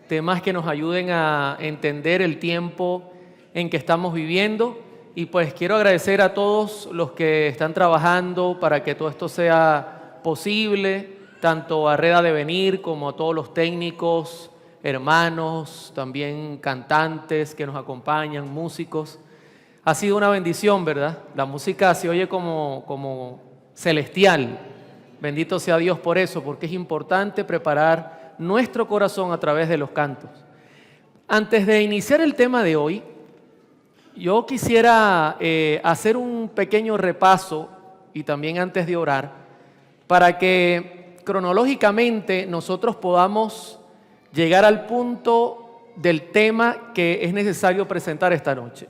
temas que nos ayuden a entender el tiempo en que estamos viviendo. Y pues quiero agradecer a todos los que están trabajando para que todo esto sea posible, tanto a Reda de Venir como a todos los técnicos, hermanos, también cantantes que nos acompañan, músicos. Ha sido una bendición, ¿verdad? La música se oye como celestial. Bendito sea Dios por eso, porque es importante preparar nuestro corazón a través de los cantos. Antes de iniciar el tema de hoy, yo quisiera hacer un pequeño repaso, y también antes de orar, para que cronológicamente nosotros podamos llegar al punto del tema que es necesario presentar esta noche.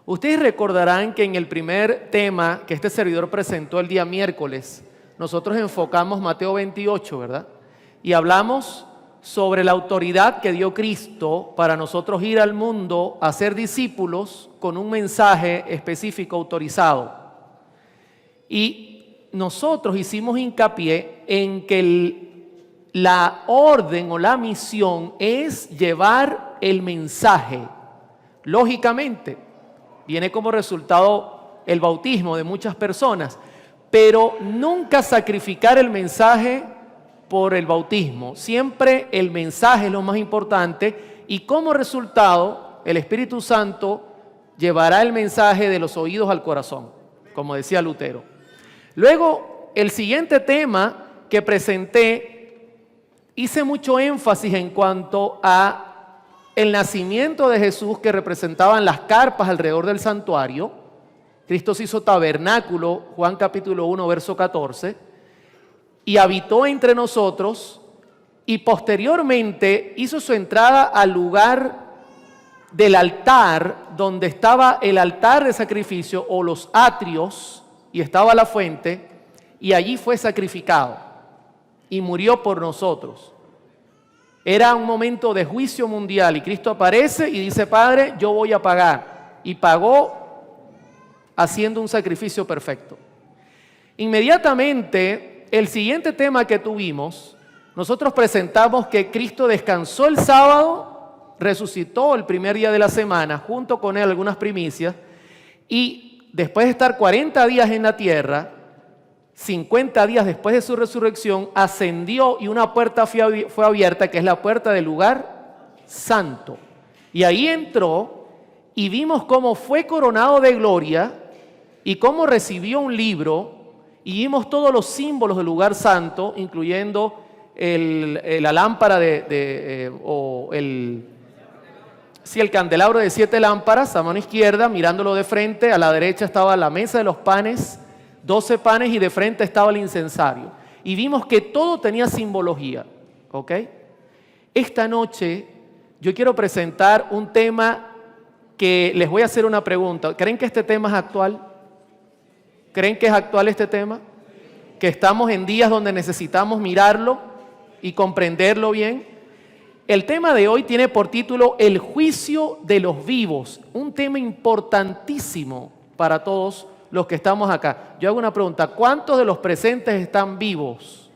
Ustedes recordarán que en el primer tema que este servidor presentó el día miércoles, nosotros enfocamos Mateo 28, ¿verdad? Y hablamos sobre la autoridad que dio Cristo para nosotros ir al mundo a ser discípulos con un mensaje específico autorizado. Y nosotros hicimos hincapié en que la orden o la misión es llevar el mensaje. Lógicamente, viene como resultado el bautismo de muchas personas, pero nunca sacrificar el mensaje por el bautismo. Siempre el mensaje es lo más importante y como resultado el Espíritu Santo llevará el mensaje de los oídos al corazón, como decía Lutero. Luego, el siguiente tema que presenté, hice mucho énfasis en cuanto a el nacimiento de Jesús que representaban las carpas alrededor del santuario. Cristo se hizo tabernáculo, Juan capítulo 1, verso 14, y habitó entre nosotros, y posteriormente hizo su entrada al lugar del altar, donde estaba el altar de sacrificio o los atrios, y estaba la fuente, y allí fue sacrificado, y murió por nosotros. Era un momento de juicio mundial, y Cristo aparece y dice: Padre, yo voy a pagar, y pagó haciendo un sacrificio perfecto. Inmediatamente, el siguiente tema que tuvimos, nosotros presentamos que Cristo descansó el sábado, resucitó el primer día de la semana, junto con él algunas primicias, y después de estar 40 días en la tierra, 50 días después de su resurrección, ascendió y una puerta fue abierta, que es la puerta del lugar santo. Y ahí entró y vimos cómo fue coronado de gloria y cómo recibió un libro, y vimos todos los símbolos del lugar santo, incluyendo la lámpara el candelabro de 7 lámparas a mano izquierda, mirándolo de frente. A la derecha estaba la mesa de los panes, 12 panes, y de frente estaba el incensario. Y vimos que todo tenía simbología, ¿ok? Esta noche yo quiero presentar un tema que les voy a hacer una pregunta. ¿Creen que este tema es actual? ¿Creen que es actual este tema? ¿Que estamos en días donde necesitamos mirarlo y comprenderlo bien? El tema de hoy tiene por título El juicio de los vivos, un tema importantísimo para todos los que estamos acá. Yo hago una pregunta: ¿cuántos de los presentes están vivos?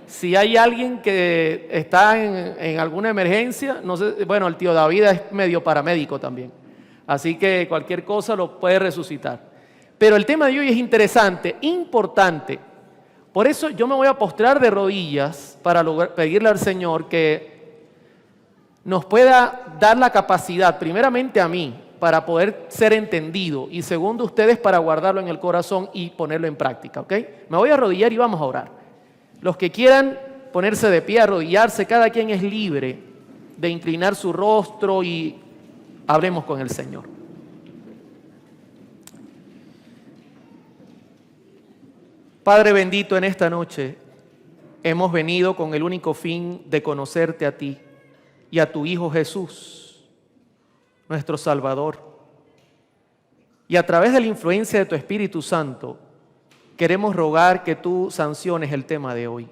Si hay alguien que está en alguna emergencia, no sé, bueno, el tío David es medio paramédico también, así que cualquier cosa lo puede resucitar. Pero el tema de hoy es interesante, importante. Por eso yo me voy a postrar de rodillas para pedirle al Señor que nos pueda dar la capacidad, primeramente a mí, para poder ser entendido, y segundo, ustedes, para guardarlo en el corazón y ponerlo en práctica, ¿ok? Me voy a arrodillar y vamos a orar. Los que quieran ponerse de pie, arrodillarse, cada quien es libre de inclinar su rostro y hablemos con el Señor. Padre bendito, en esta noche hemos venido con el único fin de conocerte a ti y a tu Hijo Jesús, nuestro Salvador. Y a través de la influencia de tu Espíritu Santo, queremos rogar que tú sanciones el tema de hoy.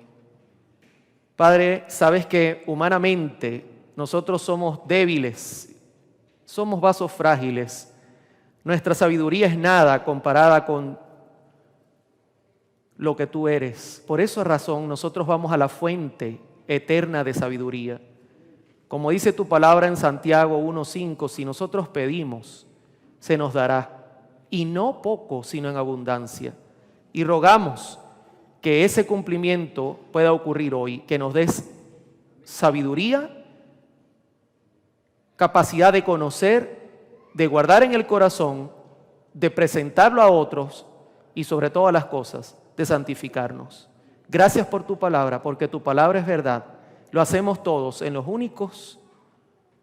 Padre, sabes que humanamente nosotros somos débiles, somos vasos frágiles. Nuestra sabiduría es nada comparada con lo que tú eres. Por esa razón nosotros vamos a la fuente eterna de sabiduría. Como dice tu palabra en Santiago 1:5, si nosotros pedimos, se nos dará, y no poco, sino en abundancia. Y rogamos que ese cumplimiento pueda ocurrir hoy, que nos des sabiduría, capacidad de conocer, de guardar en el corazón, de presentarlo a otros y sobre todas las cosas, de santificarnos. Gracias por tu palabra, porque tu palabra es verdad. Lo hacemos todos en los únicos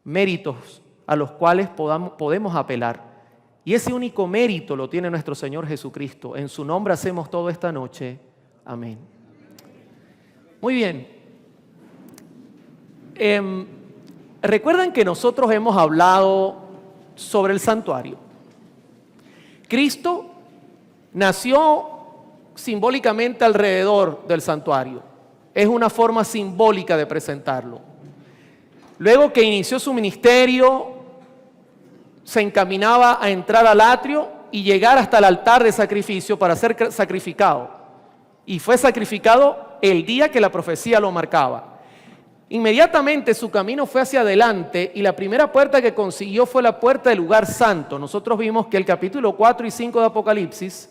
méritos a los cuales podemos apelar. Y ese único mérito lo tiene nuestro Señor Jesucristo. En su nombre hacemos todo esta noche. Amén. Muy bien. Recuerdan que nosotros hemos hablado sobre el santuario. Cristo nació simbólicamente alrededor del santuario. Es una forma simbólica de presentarlo. Luego que inició su ministerio, se encaminaba a entrar al atrio y llegar hasta el altar de sacrificio para ser sacrificado. Y fue sacrificado el día que la profecía lo marcaba. Inmediatamente su camino fue hacia adelante y la primera puerta que consiguió fue la puerta del lugar santo. Nosotros vimos que el capítulo 4 y 5 de Apocalipsis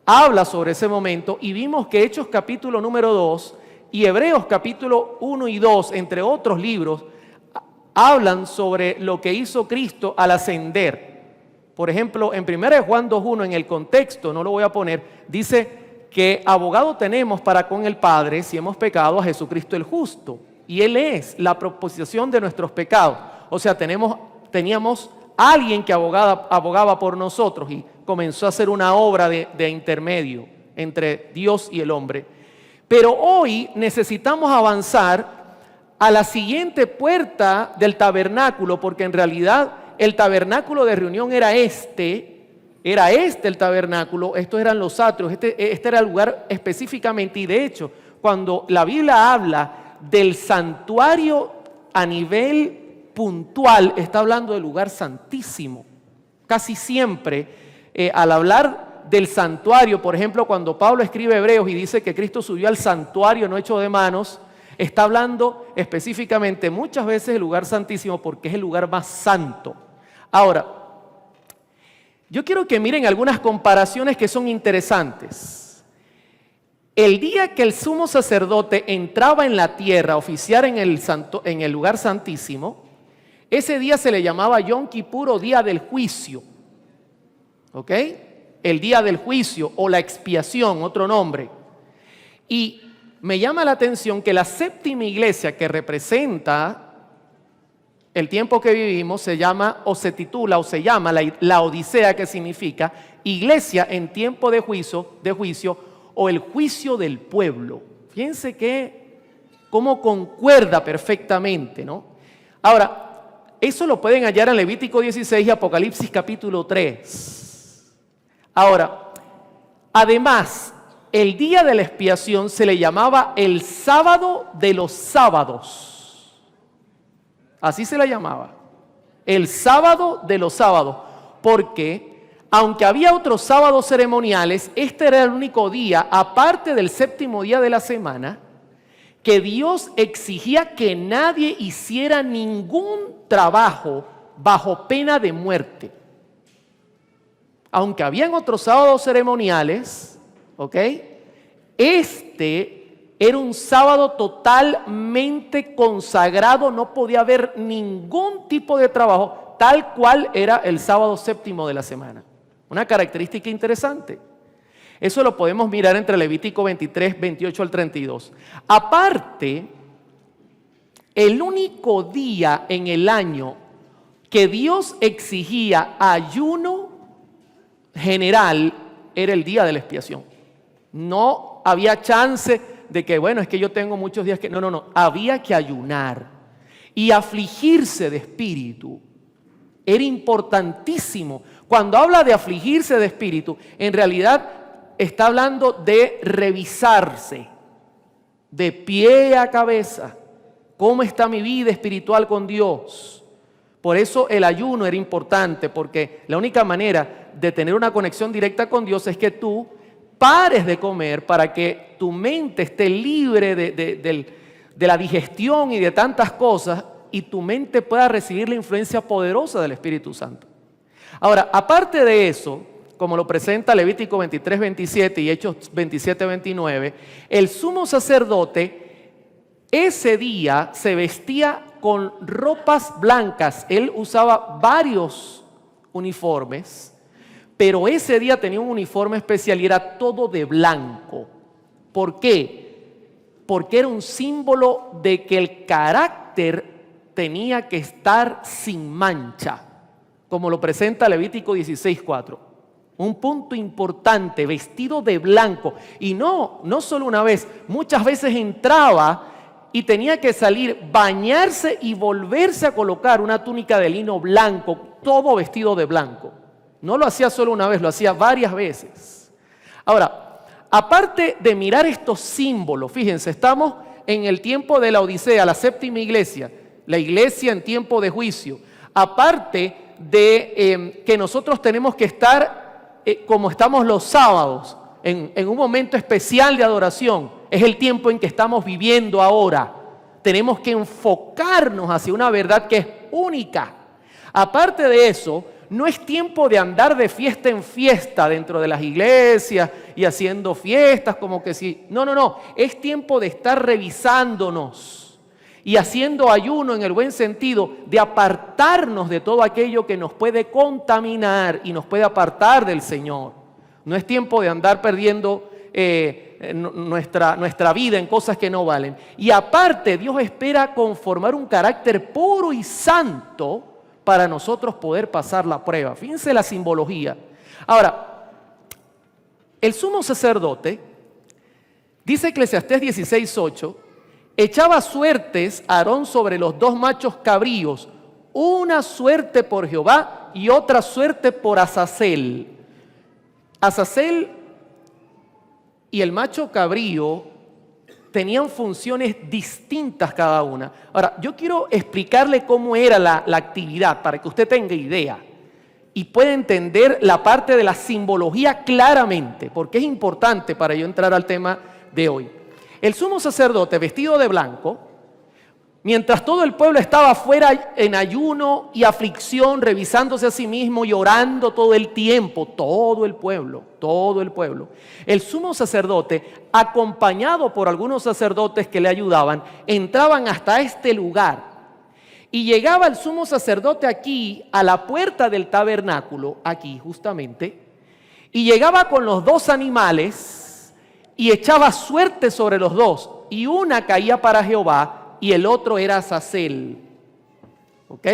habla sobre ese momento y vimos que Hechos capítulo número 2 y Hebreos capítulo 1 y 2, entre otros libros, hablan sobre lo que hizo Cristo al ascender. Por ejemplo, en 1 Juan 2:1, en el contexto, no lo voy a poner, dice que abogado tenemos para con el Padre si hemos pecado, a Jesucristo el justo. Y Él es la propiciación de nuestros pecados. O sea, teníamos alguien que abogaba por nosotros y comenzó a hacer una obra de intermedio entre Dios y el hombre. Pero hoy necesitamos avanzar a la siguiente puerta del tabernáculo, porque en realidad el tabernáculo de reunión era este el tabernáculo, estos eran los atrios, este era el lugar específicamente, y de hecho, cuando la Biblia habla del santuario a nivel puntual, está hablando del lugar santísimo. Casi siempre, al hablar del santuario, por ejemplo, cuando Pablo escribe Hebreos y dice que Cristo subió al santuario no hecho de manos, está hablando específicamente muchas veces del lugar santísimo porque es el lugar más santo. Ahora, yo quiero que miren algunas comparaciones que son interesantes. El día que el sumo sacerdote entraba en la tierra a oficiar en el lugar santísimo, ese día se le llamaba Yom Kippur o día del juicio. ¿Ok? El día del juicio o la expiación, otro nombre. Y me llama la atención que la séptima iglesia que representa el tiempo que vivimos se llama o se titula o se llama la Odisea, que significa iglesia en tiempo de juicio o el juicio del pueblo. Fíjense cómo concuerda perfectamente, ¿no? Ahora, eso lo pueden hallar en Levítico 16 y Apocalipsis capítulo 3. Ahora, además, el día de la expiación se le llamaba el sábado de los sábados. Así se le llamaba. El sábado de los sábados. Porque, aunque había otros sábados ceremoniales, este era el único día, aparte del séptimo día de la semana, que Dios exigía que nadie hiciera ningún trabajo bajo pena de muerte. Aunque habían otros sábados ceremoniales, ¿ok? Este era un sábado totalmente consagrado, no podía haber ningún tipo de trabajo, tal cual era el sábado séptimo de la semana. Una característica interesante. Eso lo podemos mirar entre Levítico 23, 28 al 32. Aparte, el único día en el año que Dios exigía ayuno general era el día de la expiación. No había chance de que, bueno, es que yo tengo muchos días que... No. Había que ayunar y afligirse de espíritu. Era importantísimo. Cuando habla de afligirse de espíritu, en realidad está hablando de revisarse de pie a cabeza. ¿Cómo está mi vida espiritual con Dios? Por eso el ayuno era importante, porque la única manera de tener una conexión directa con Dios es que tú pares de comer para que tu mente esté libre de la digestión y de tantas cosas y tu mente pueda recibir la influencia poderosa del Espíritu Santo. Ahora, aparte de eso, como lo presenta Levítico 23, 27 y Hechos 27, 29, el sumo sacerdote ese día se vestía con ropas blancas. Él usaba varios uniformes, pero ese día tenía un uniforme especial y era todo de blanco. ¿Por qué? Porque era un símbolo de que el carácter tenía que estar sin mancha, como lo presenta Levítico 16, 4. Un punto importante, vestido de blanco. Y no solo una vez, muchas veces entraba y tenía que salir, bañarse y volverse a colocar una túnica de lino blanco, todo vestido de blanco. No lo hacía solo una vez, lo hacía varias veces. Ahora, aparte de mirar estos símbolos, fíjense, estamos en el tiempo de la Odisea, la séptima iglesia, la iglesia en tiempo de juicio. Aparte de que nosotros tenemos que estar como estamos los sábados, en un momento especial de adoración. Es el tiempo en que estamos viviendo ahora. Tenemos que enfocarnos hacia una verdad que es única. Aparte de eso, no es tiempo de andar de fiesta en fiesta dentro de las iglesias y haciendo fiestas como que sí. No. Es tiempo de estar revisándonos y haciendo ayuno en el buen sentido, de apartarnos de todo aquello que nos puede contaminar y nos puede apartar del Señor. No es tiempo de andar perdiendo nuestra vida en cosas que no valen. Y aparte, Dios espera conformar un carácter puro y santo para nosotros poder pasar la prueba. Fíjense la simbología. Ahora, el sumo sacerdote, dice Eclesiastés 16:8, echaba suertes a Aarón sobre los dos machos cabríos, una suerte por Jehová y otra suerte por Azazel. Azazel y el macho cabrío tenían funciones distintas cada una. Ahora, yo quiero explicarle cómo era la actividad para que usted tenga idea y pueda entender la parte de la simbología claramente, porque es importante para yo entrar al tema de hoy. El sumo sacerdote vestido de blanco, mientras todo el pueblo estaba afuera en ayuno y aflicción, revisándose a sí mismo y orando todo el tiempo, todo el pueblo, el sumo sacerdote, acompañado por algunos sacerdotes que le ayudaban, entraban hasta este lugar. Y llegaba el sumo sacerdote aquí, a la puerta del tabernáculo, aquí justamente, y llegaba con los dos animales, y echaba suerte sobre los dos, y una caía para Jehová y el otro era Azazel. ¿Ok?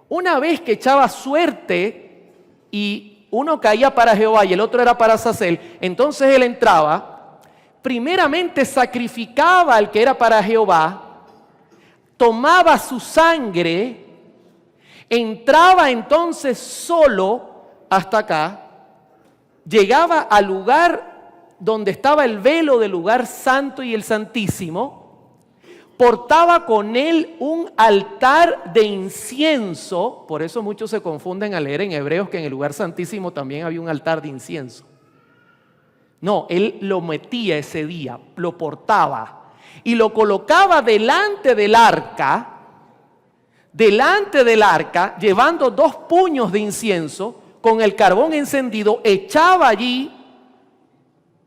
Una vez que echaba suerte y uno caía para Jehová y el otro era para Azazel, entonces él entraba, primeramente sacrificaba al que era para Jehová, tomaba su sangre, entraba entonces solo hasta acá, llegaba al lugar donde estaba el velo del lugar santo y el santísimo, portaba con él un altar de incienso. Por eso muchos se confunden al leer en Hebreos que en el lugar santísimo también había un altar de incienso. No, él lo metía ese día, lo portaba y lo colocaba delante del arca, llevando 2 puños de incienso, con el carbón encendido, echaba allí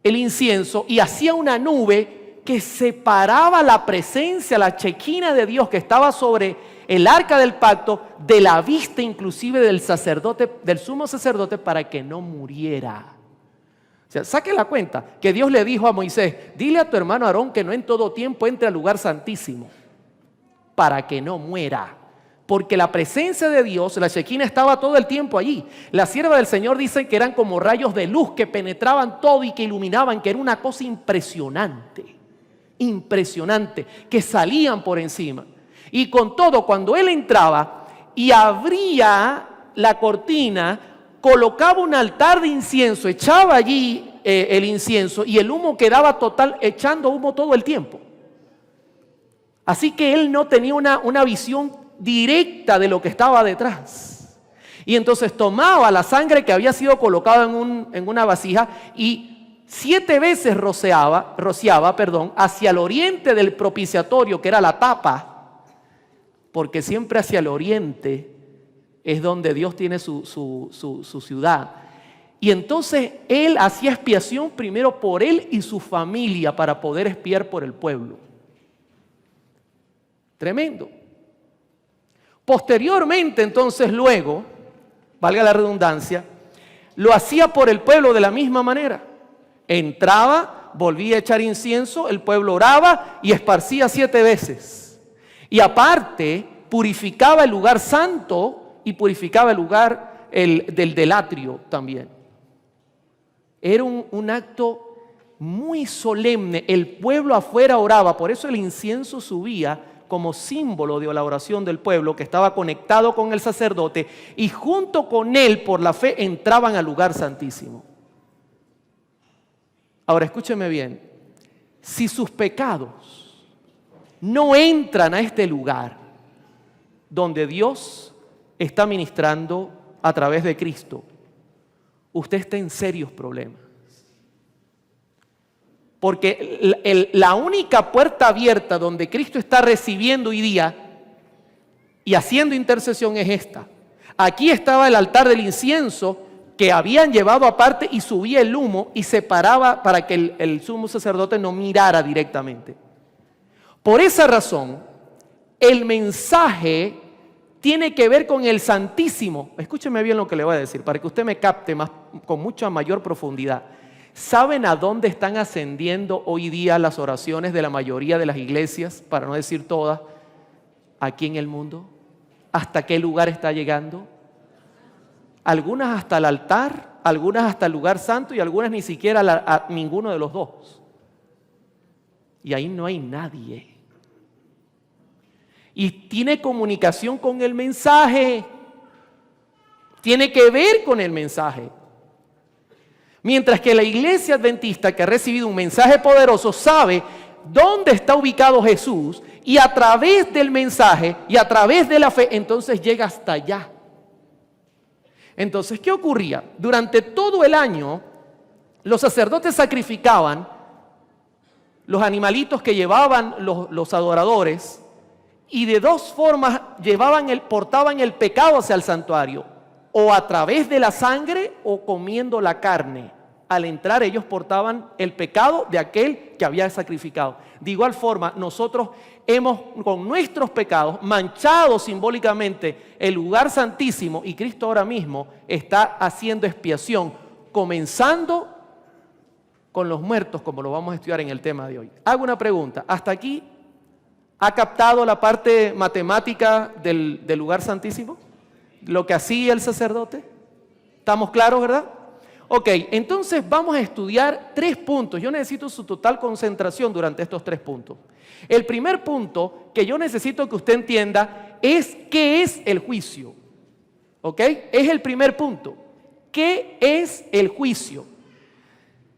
el incienso y hacía una nube que separaba la presencia, la chequina de Dios que estaba sobre el arca del pacto de la vista inclusive del sacerdote, del sumo sacerdote, para que no muriera. O sea, saque la cuenta que Dios le dijo a Moisés: dile a tu hermano Aarón que no en todo tiempo entre al lugar santísimo para que no muera. Porque la presencia de Dios, la Shequina, estaba todo el tiempo allí. La sierva del Señor dice que eran como rayos de luz que penetraban todo y que iluminaban, que era una cosa impresionante, que salían por encima. Y con todo, cuando él entraba y abría la cortina, colocaba un altar de incienso, echaba allí el incienso y el humo quedaba total, echando humo todo el tiempo. Así que él no tenía una visión directa de lo que estaba detrás. Y entonces tomaba la sangre que había sido colocada en una vasija y 7 veces rociaba hacia el oriente del propiciatorio, que era la tapa, porque siempre hacia el oriente es donde Dios tiene su ciudad. Y entonces él hacía expiación primero por él y su familia para poder expiar por el pueblo. Tremendo. Posteriormente, entonces, luego, valga la redundancia, lo hacía por el pueblo de la misma manera. Entraba, volvía a echar incienso, el pueblo oraba y esparcía 7 veces. Y aparte, purificaba el lugar santo y purificaba el lugar del atrio también. Era un acto muy solemne. El pueblo afuera oraba, por eso el incienso subía como símbolo de la oración del pueblo que estaba conectado con el sacerdote, y junto con él, por la fe, entraban al lugar santísimo. Ahora escúcheme bien, si sus pecados no entran a este lugar donde Dios está ministrando a través de Cristo, usted está en serios problemas. Porque la única puerta abierta donde Cristo está recibiendo hoy día y haciendo intercesión es esta. Aquí estaba el altar del incienso que habían llevado aparte y subía el humo y se paraba para que el sumo sacerdote no mirara directamente. Por esa razón, el mensaje tiene que ver con el Santísimo. Escúcheme bien lo que le voy a decir para que usted me capte con mucha mayor profundidad. ¿Saben a dónde están ascendiendo hoy día las oraciones de la mayoría de las iglesias, para no decir todas, aquí en el mundo? ¿Hasta qué lugar está llegando? Algunas hasta el altar, algunas hasta el lugar santo y algunas ni siquiera a ninguno de los dos. Y ahí no hay nadie. Y tiene comunicación con el mensaje. Tiene que ver con el mensaje. Mientras que la iglesia adventista que ha recibido un mensaje poderoso sabe dónde está ubicado Jesús y a través del mensaje y a través de la fe, entonces llega hasta allá. Entonces, ¿qué ocurría? Durante todo el año, los sacerdotes sacrificaban los animalitos que llevaban los adoradores y de dos formas portaban el pecado hacia el santuario, o a través de la sangre o comiendo la carne. Al entrar ellos portaban el pecado de aquel que había sacrificado. De igual forma, nosotros hemos con nuestros pecados manchado simbólicamente el lugar santísimo y Cristo ahora mismo está haciendo expiación, comenzando con los muertos, como lo vamos a estudiar en el tema de hoy. Hago una pregunta, ¿hasta aquí ha captado la parte matemática del lugar santísimo? Lo que hacía el sacerdote. ¿Estamos claros, verdad? Ok, entonces vamos a estudiar 3 puntos. Yo necesito su total concentración durante estos 3 puntos. El primer punto que yo necesito que usted entienda es ¿qué es el juicio? ¿Ok? Es el primer punto. ¿Qué es el juicio?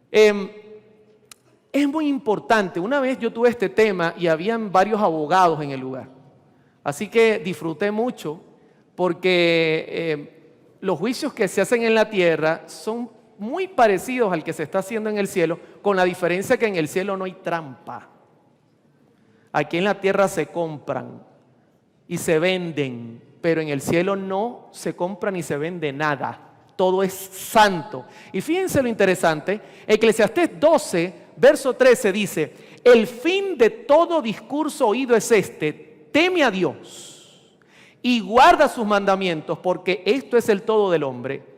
Es muy importante. Una vez yo tuve este tema y habían varios abogados en el lugar. Así que disfruté mucho porque los juicios que se hacen en la tierra son muy parecidos al que se está haciendo en el cielo, con la diferencia que en el cielo no hay trampa. Aquí en la tierra se compran y se venden, pero en el cielo no se compra ni se vende nada. Todo es santo. Y fíjense lo interesante, Eclesiastés 12, verso 13 dice: el fin de todo discurso oído es este, teme a Dios y guarda sus mandamientos, porque esto es el todo del hombre.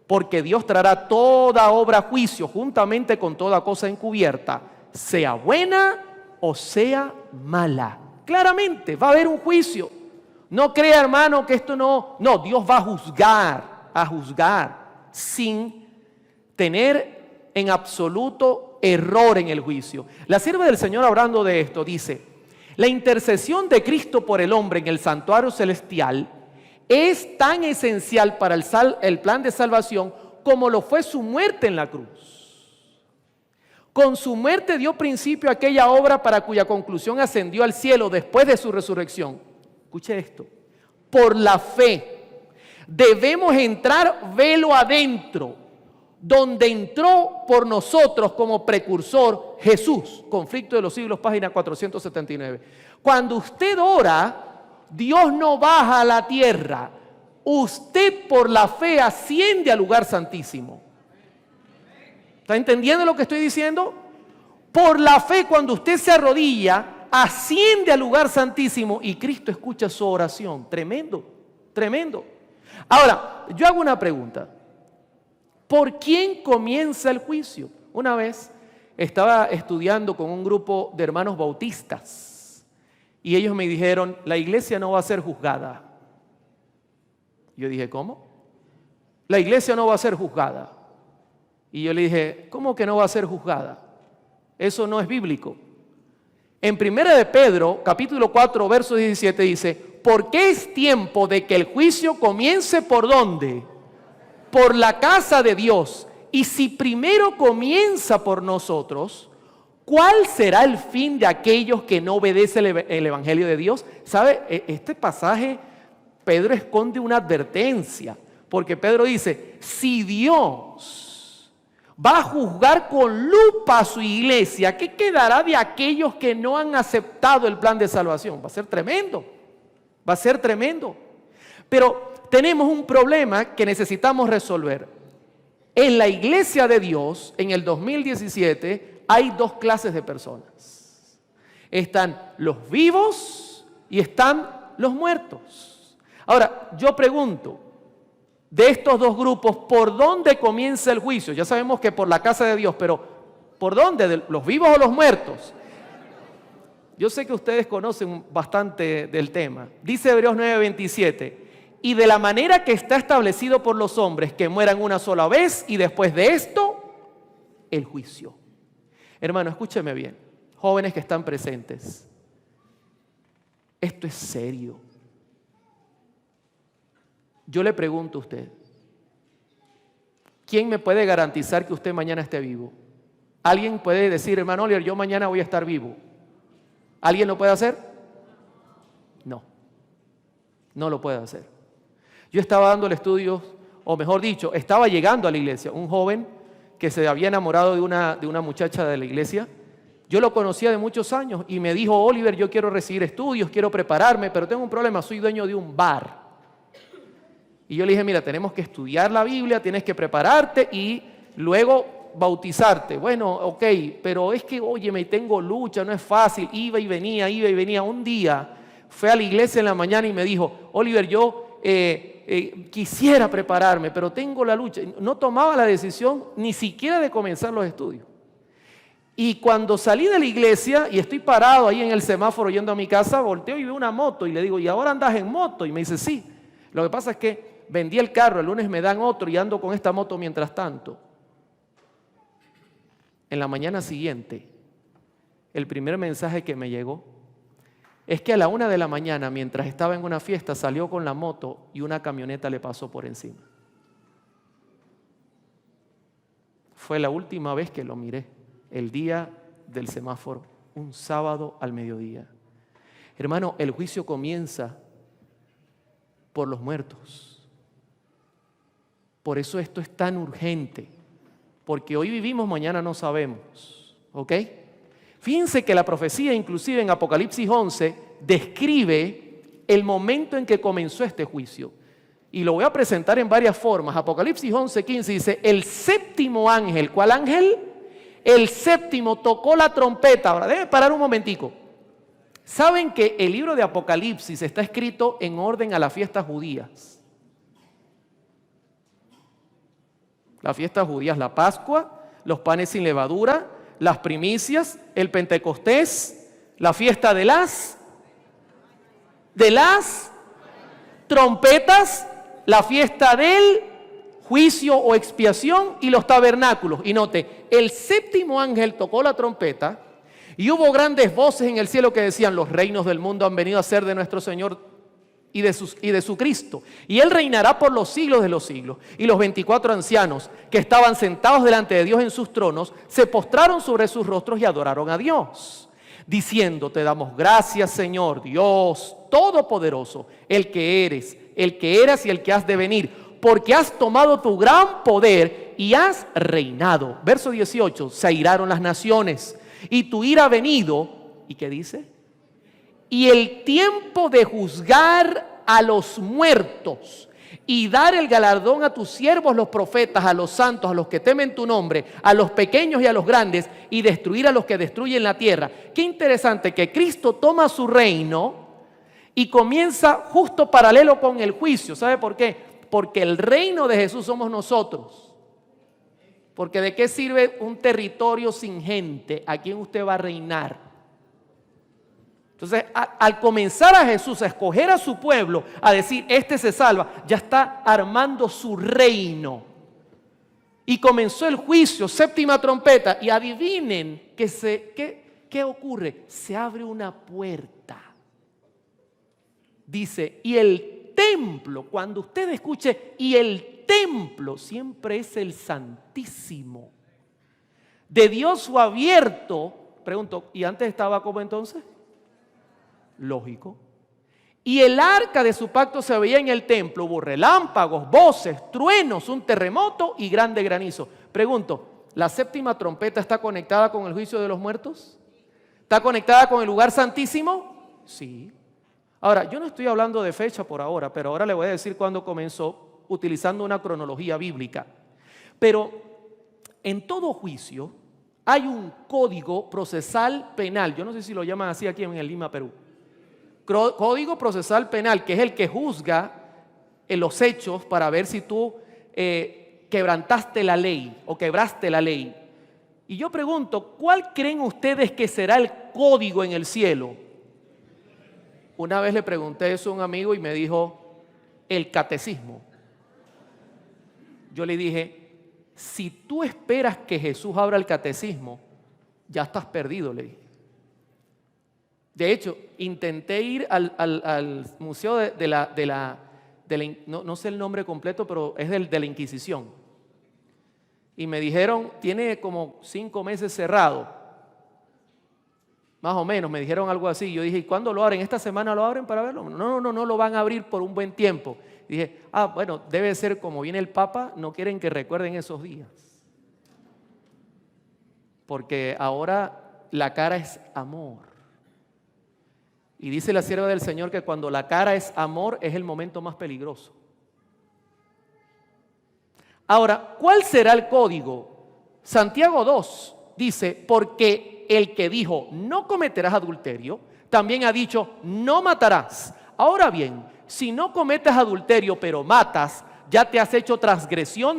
Porque Dios traerá toda obra a juicio juntamente con toda cosa encubierta, sea buena o sea mala. Claramente va a haber un juicio. No crea, hermano, que esto no, Dios va a juzgar sin tener en absoluto error en el juicio. La sierva del Señor, hablando de esto, dice: la intercesión de Cristo por el hombre en el santuario celestial es tan esencial para el plan de salvación como lo fue su muerte en la cruz. Con su muerte dio principio a aquella obra para cuya conclusión ascendió al cielo después de su resurrección. Escuche esto: por la fe debemos entrar velo adentro, donde entró por nosotros como precursor Jesús. Conflicto de los Siglos, página 479. Cuando usted ora, Dios no baja a la tierra. Usted por la fe asciende al lugar santísimo. ¿Está entendiendo lo que estoy diciendo? Por la fe, cuando usted se arrodilla, asciende al lugar santísimo y Cristo escucha su oración. Tremendo, tremendo. Ahora, yo hago una pregunta. ¿Por quién comienza el juicio? Una vez estaba estudiando con un grupo de hermanos bautistas y ellos me dijeron, la iglesia no va a ser juzgada. Yo dije, ¿cómo? La iglesia no va a ser juzgada. Y yo le dije, ¿cómo que no va a ser juzgada? Eso no es bíblico. En 1 de Pedro, capítulo 4, verso 17 dice, porque es tiempo de que el juicio comience ¿por dónde? Por la casa de Dios. Y si primero comienza por nosotros, ¿cuál será el fin de aquellos que no obedecen el evangelio de Dios? ¿Sabe? Este pasaje, Pedro esconde una advertencia. Porque Pedro dice, si Dios va a juzgar con lupa a su iglesia, ¿qué quedará de aquellos que no han aceptado el plan de salvación? Va a ser tremendo, va a ser tremendo. Pero tenemos un problema que necesitamos resolver. En la iglesia de Dios, en el 2017, hay dos clases de personas. Están los vivos y están los muertos. Ahora, yo pregunto, de estos dos grupos, ¿por dónde comienza el juicio? Ya sabemos que por la casa de Dios, pero ¿por dónde? ¿De los vivos o los muertos? Yo sé que ustedes conocen bastante del tema. Dice Hebreos 9:27, y de la manera que está establecido por los hombres, que mueran una sola vez y después de esto, el juicio. Hermano, escúcheme bien, jóvenes que están presentes, esto es serio. Yo le pregunto a usted, ¿quién me puede garantizar que usted mañana esté vivo? ¿Alguien puede decir, hermano Oliver, yo mañana voy a estar vivo? ¿Alguien lo puede hacer? No, no lo puede hacer. Yo estaba dándole estudios, o mejor dicho, estaba llegando a la iglesia, un joven que se había enamorado de una muchacha de la iglesia. Yo lo conocía de muchos años y me dijo, Oliver, yo quiero recibir estudios, quiero prepararme, pero tengo un problema, soy dueño de un bar. Y yo le dije, mira, tenemos que estudiar la Biblia, tienes que prepararte y luego bautizarte. Bueno, ok, pero es que, oye, me tengo lucha, no es fácil. Iba y venía. Un día fue a la iglesia en la mañana y me dijo, Oliver, yo quisiera prepararme, pero tengo la lucha. No tomaba la decisión ni siquiera de comenzar los estudios. Y cuando salí de la iglesia y estoy parado ahí en el semáforo yendo a mi casa, volteo y veo una moto y le digo, ¿y ahora andas en moto? Y me dice, sí. Lo que pasa es que vendí el carro, el lunes me dan otro y ando con esta moto mientras tanto. En la mañana siguiente, el primer mensaje que me llegó es que a la 1 de la mañana, mientras estaba en una fiesta, salió con la moto y una camioneta le pasó por encima. Fue la última vez que lo miré, el día del semáforo, un sábado al mediodía. Hermano, el juicio comienza por los muertos. Por eso esto es tan urgente, porque hoy vivimos, mañana no sabemos, ¿ok? Fíjense que la profecía, inclusive en Apocalipsis 11, describe el momento en que comenzó este juicio. Y lo voy a presentar en varias formas. Apocalipsis 11:15 dice, el séptimo ángel, ¿cuál ángel? El séptimo tocó la trompeta. Ahora, déjenme parar un momentico. ¿Saben que el libro de Apocalipsis está escrito en orden a las fiestas judías? Las fiestas judías, la Pascua, los panes sin levadura, las primicias, el Pentecostés, la fiesta de las trompetas, la fiesta del juicio o expiación y los tabernáculos. Y note, el séptimo ángel tocó la trompeta y hubo grandes voces en el cielo que decían, los reinos del mundo han venido a ser de nuestro Señor y de su Cristo, y Él reinará por los siglos de los siglos. Y los 24 ancianos que estaban sentados delante de Dios en sus tronos, se postraron sobre sus rostros y adoraron a Dios, diciendo, te damos gracias, Señor, Dios Todopoderoso, el que eres, el que eras y el que has de venir, porque has tomado tu gran poder y has reinado. Verso 18, se airaron las naciones, y tu ira ha venido, ¿y qué dice? y el tiempo de juzgar a los muertos y dar el galardón a tus siervos los profetas, a los santos, a los que temen tu nombre, a los pequeños y a los grandes, y destruir a los que destruyen la tierra. Qué interesante que Cristo toma su reino y comienza justo paralelo con el juicio. ¿Sabe por qué? Porque el reino de Jesús somos nosotros. Porque ¿de qué sirve un territorio sin gente? ¿A quién usted va a reinar? Entonces, al comenzar a Jesús a escoger a su pueblo, a decir, este se salva, ya está armando su reino. Y comenzó el juicio, séptima trompeta, y adivinen ¿qué ocurre? Se abre una puerta. Dice, y el templo, cuando usted escuche, y el templo siempre es el Santísimo. De Dios fue abierto, pregunto, ¿y antes estaba como entonces? Lógico. Y el arca de su pacto se veía en el templo. Hubo relámpagos, voces, truenos, un terremoto y grande granizo. Pregunto, ¿la séptima trompeta está conectada con el juicio de los muertos? ¿Está conectada con el lugar santísimo? Sí. Ahora, yo no estoy hablando de fecha por ahora, pero ahora le voy a decir cuándo comenzó, utilizando una cronología bíblica. Pero en todo juicio hay un código procesal penal. Yo no sé si lo llaman así aquí en el Lima, Perú. Código procesal penal, que es el que juzga en los hechos para ver si tú quebrantaste la ley o quebraste la ley. Y yo pregunto, ¿cuál creen ustedes que será el código en el cielo? Una vez le pregunté eso a un amigo y me dijo, el catecismo. Yo le dije, si tú esperas que Jesús abra el catecismo, ya estás perdido, le dije. De hecho, intenté ir al museo no sé el nombre completo, pero es de la Inquisición. Y me dijeron, tiene como 5 meses cerrado. Más o menos, me dijeron algo así. Yo dije, ¿y cuándo lo abren? ¿Esta semana lo abren para verlo? No lo van a abrir por un buen tiempo. Y dije, bueno, debe ser como viene el Papa, no quieren que recuerden esos días. Porque ahora la cara es amor. Y dice la sierva del Señor que cuando la cara es amor es el momento más peligroso. Ahora, ¿cuál será el código? Santiago 2 dice, porque el que dijo no cometerás adulterio, también ha dicho no matarás. Ahora bien, si no cometes adulterio pero matas, ya te has hecho transgresor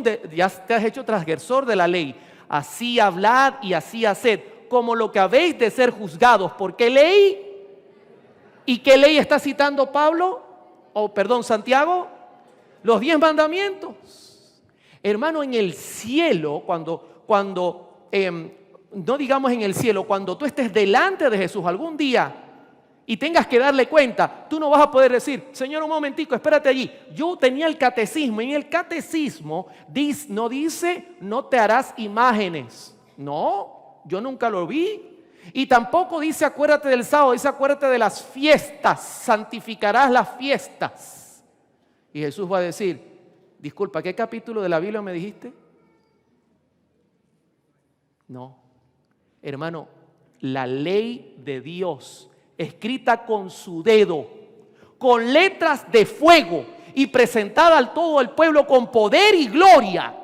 de la ley. Así hablad y así haced, como lo que habéis de ser juzgados. ¿Por qué ley? ¿Y qué ley está citando Santiago? Los 10 mandamientos. Hermano, en el cielo, no digamos en el cielo, cuando tú estés delante de Jesús algún día y tengas que darle cuenta, tú no vas a poder decir, Señor, un momentico, espérate allí. Yo tenía el catecismo, y en el catecismo no dice, no te harás imágenes. No, yo nunca lo vi. Y tampoco dice acuérdate del sábado, dice acuérdate de las fiestas, santificarás las fiestas. Y Jesús va a decir, disculpa, ¿qué capítulo de la Biblia me dijiste? No, hermano, la ley de Dios, escrita con su dedo, con letras de fuego y presentada al todo el pueblo con poder y gloria,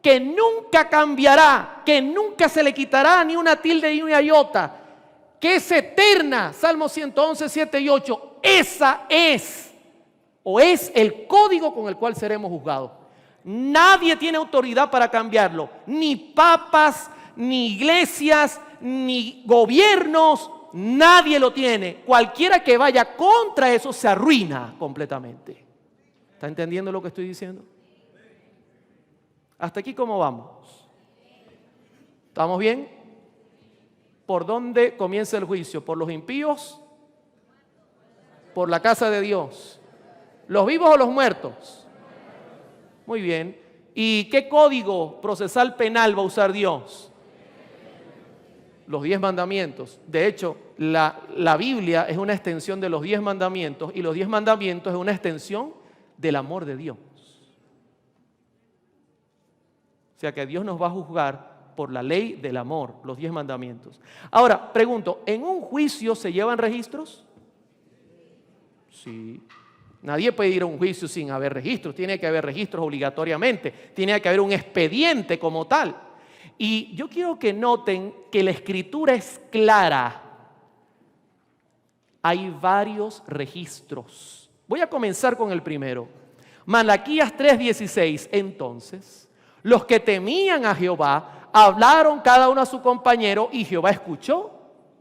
que nunca cambiará, que nunca se le quitará ni una tilde ni una iota, que es eterna. Salmo 111, 7 y 8. Esa es el código con el cual seremos juzgados. Nadie tiene autoridad para cambiarlo, ni papas, ni iglesias, ni gobiernos, nadie lo tiene. Cualquiera que vaya contra eso se arruina completamente. ¿Está entendiendo lo que estoy diciendo? ¿Hasta aquí cómo vamos? ¿Estamos bien? ¿Por dónde comienza el juicio? ¿Por los impíos? ¿Por la casa de Dios? ¿Los vivos o los muertos? Muy bien. ¿Y qué código procesal penal va a usar Dios? Los 10 mandamientos. De hecho, la Biblia es una extensión de los 10 mandamientos, y los 10 mandamientos es una extensión del amor de Dios. O sea que Dios nos va a juzgar por la ley del amor, los 10 mandamientos. Ahora, pregunto, ¿en un juicio se llevan registros? Sí. Nadie puede ir a un juicio sin haber registros. Tiene que haber registros obligatoriamente. Tiene que haber un expediente como tal. Y yo quiero que noten que la escritura es clara. Hay varios registros. Voy a comenzar con el primero. Malaquías 3:16. Entonces, los que temían a Jehová hablaron cada uno a su compañero, y Jehová escuchó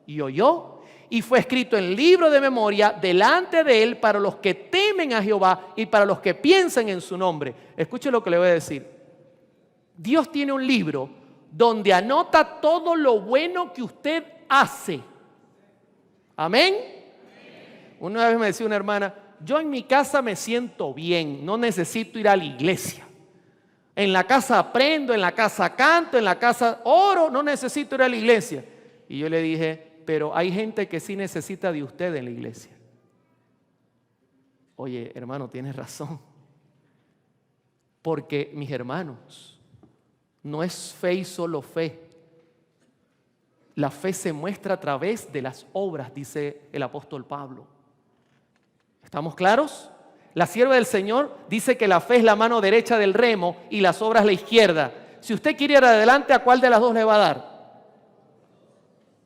y oyó, y fue escrito en libro de memoria delante de él para los que temen a Jehová y para los que piensan en su nombre. Escuche lo que le voy a decir. Dios tiene un libro donde anota todo lo bueno que usted hace. Amén. Una vez me decía una hermana, yo en mi casa me siento bien, no necesito ir a la iglesia. En la casa aprendo, en la casa canto, en la casa oro, no necesito ir a la iglesia. Y yo le dije, pero hay gente que sí necesita de usted en la iglesia. Oye, hermano, tienes razón. Porque, mis hermanos, no es fe y solo fe. La fe se muestra a través de las obras, dice el apóstol Pablo. ¿Estamos claros? La sierva del Señor dice que la fe es la mano derecha del remo y las obras la izquierda. Si usted quiere ir adelante, ¿a cuál de las dos le va a dar?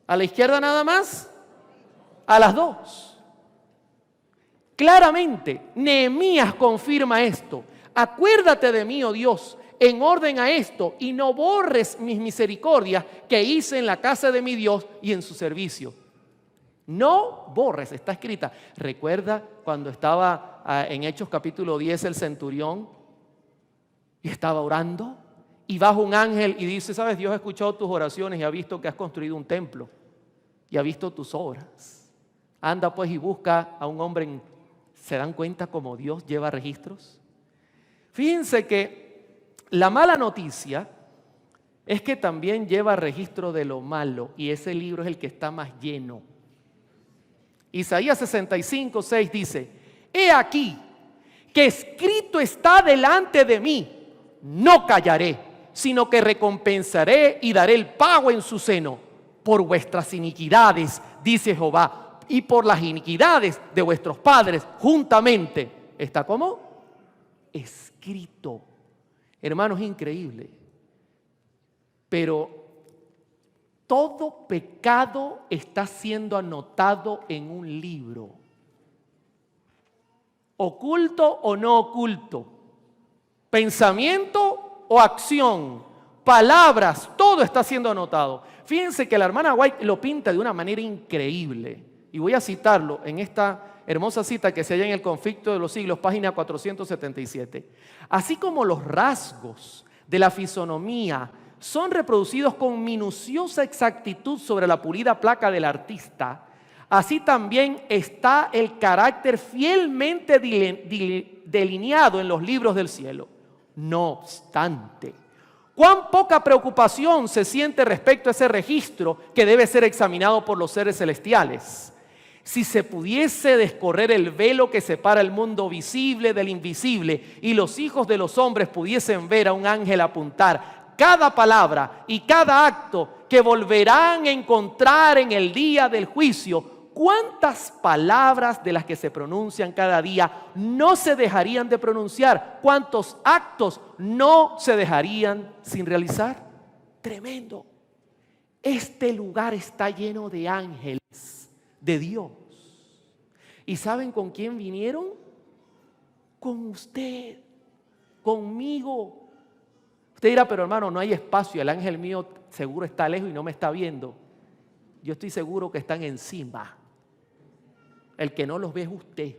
¿A la izquierda nada más? A las dos. Claramente, Nehemías confirma esto. Acuérdate de mí, oh Dios, en orden a esto, y no borres mis misericordias que hice en la casa de mi Dios y en su servicio. No borres, está escrita. Recuerda cuando estaba en Hechos capítulo 10 el centurión y estaba orando y baja un ángel y dice, sabes, Dios ha escuchado tus oraciones y ha visto que has construido un templo y ha visto tus obras. Anda pues y busca a un hombre. ¿Se dan cuenta cómo Dios lleva registros? Fíjense que la mala noticia es que también lleva registro de lo malo, y ese libro es el que está más lleno. Isaías 65:6 dice, he aquí que escrito está delante de mí, no callaré, sino que recompensaré y daré el pago en su seno por vuestras iniquidades, dice Jehová, y por las iniquidades de vuestros padres juntamente. ¿Está cómo? Escrito. Hermanos, increíble. Pero todo pecado está siendo anotado en un libro. Oculto o no oculto. Pensamiento o acción. Palabras, todo está siendo anotado. Fíjense que la hermana White lo pinta de una manera increíble. Y voy a citarlo en esta hermosa cita que se halla en el Conflicto de los Siglos, página 477. Así como los rasgos de la fisonomía son reproducidos con minuciosa exactitud sobre la pulida placa del artista, así también está el carácter fielmente delineado en los libros del cielo. No obstante, cuán poca preocupación se siente respecto a ese registro que debe ser examinado por los seres celestiales. Si se pudiese descorrer el velo que separa el mundo visible del invisible y los hijos de los hombres pudiesen ver a un ángel apuntar cada palabra y cada acto que volverán a encontrar en el día del juicio, ¿cuántas palabras de las que se pronuncian cada día no se dejarían de pronunciar? ¿Cuántos actos no se dejarían sin realizar? Tremendo. Este lugar está lleno de ángeles de Dios. ¿Y saben con quién vinieron? Con usted, conmigo. Usted dirá, pero hermano, no hay espacio, el ángel mío seguro está lejos y no me está viendo. Yo estoy seguro que están encima. El que no los ve es usted.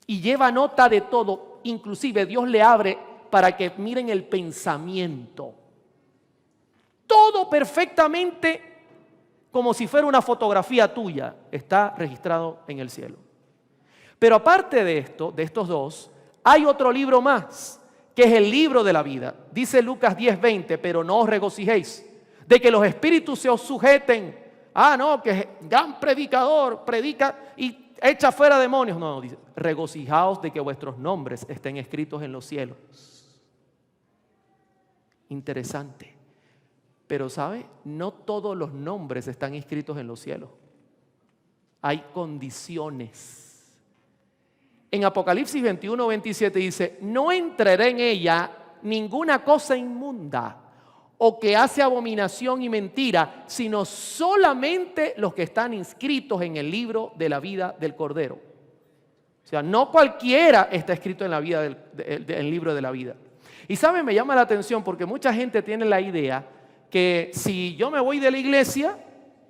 Y lleva nota de todo, inclusive Dios le abre para que miren el pensamiento. Todo perfectamente como si fuera una fotografía tuya, está registrado en el cielo. Pero aparte de esto, de estos dos, hay otro libro más, que es el libro de la vida. Dice Lucas 10:20, pero no os regocijéis de que los espíritus se os sujeten. No, que gran predicador, predica y echa fuera demonios. No, dice, regocijaos de que vuestros nombres estén escritos en los cielos. Interesante. Pero ¿sabe? No todos los nombres están inscritos en los cielos. Hay condiciones. en Apocalipsis 21:27 dice, no entrará en ella ninguna cosa inmunda o que hace abominación y mentira, sino solamente los que están inscritos en el libro de la vida del Cordero. O sea, no cualquiera está escrito en la vida del libro de la vida. Y saben, me llama la atención porque mucha gente tiene la idea que si yo me voy de la iglesia,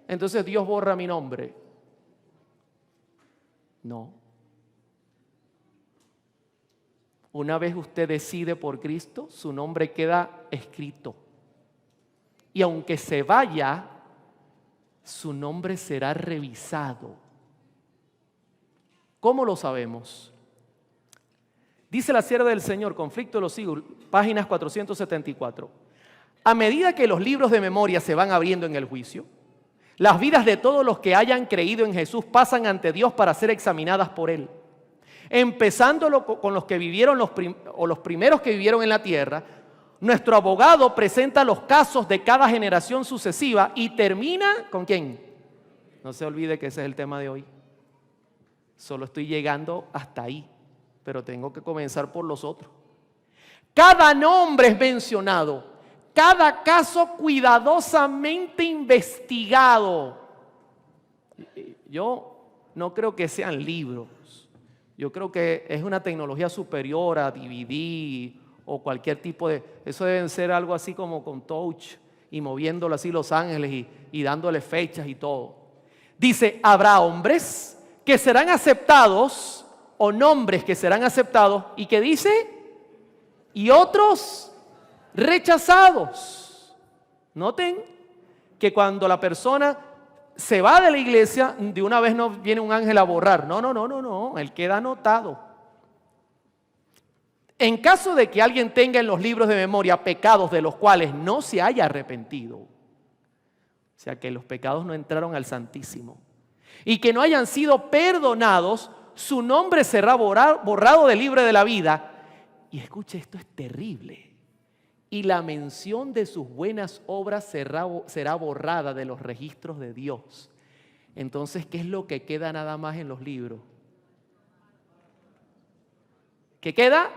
entonces Dios borra mi nombre. No. Una vez usted decide por Cristo, su nombre queda escrito. Y aunque se vaya, su nombre será revisado. ¿Cómo lo sabemos? Dice la sierva del Señor, Conflicto de los Siglos, páginas 474. A medida que los libros de memoria se van abriendo en el juicio, las vidas de todos los que hayan creído en Jesús pasan ante Dios para ser examinadas por Él. Empezando con los que vivieron los primeros que vivieron en la tierra, nuestro abogado presenta los casos de cada generación sucesiva y termina ¿con quién? No se olvide que ese es el tema de hoy. Solo estoy llegando hasta ahí, pero tengo que comenzar por los otros. Cada nombre es mencionado, cada caso cuidadosamente investigado. Yo no creo que sean libros. Yo creo que es una tecnología superior a DVD o cualquier tipo de... Eso deben ser algo así como con touch y moviéndolo así Los Ángeles y dándole fechas y todo. Dice, habrá hombres que serán aceptados o nombres que serán aceptados y que dice, y otros rechazados. Noten que cuando la persona se va de la iglesia, de una vez no viene un ángel a borrar. No, él queda anotado. En caso de que alguien tenga en los libros de memoria pecados de los cuales no se haya arrepentido, o sea que los pecados no entraron al Santísimo, y que no hayan sido perdonados, su nombre será borrado del libro de la vida. Y escuche, esto es terrible. Y la mención de sus buenas obras será borrada de los registros de Dios. Entonces, ¿qué es lo que queda nada más en los libros? ¿Qué queda?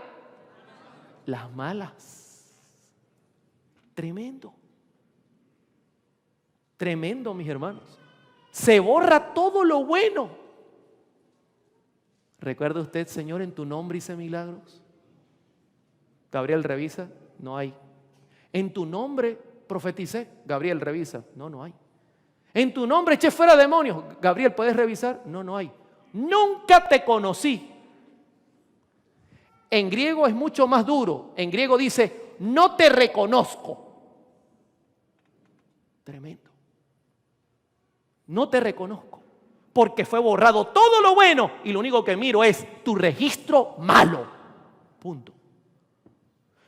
Las malas. Tremendo. Tremendo, mis hermanos. Se borra todo lo bueno. ¿Recuerda usted, Señor, en tu nombre hice milagros? Gabriel, revisa. No hay. En tu nombre profeticé. Gabriel, revisa. No hay. En tu nombre eché fuera demonios. Gabriel, ¿puedes revisar? No hay. Nunca te conocí. En griego es mucho más duro. En griego dice, no te reconozco. Tremendo. No te reconozco. Porque fue borrado todo lo bueno y lo único que miro es tu registro malo. Punto.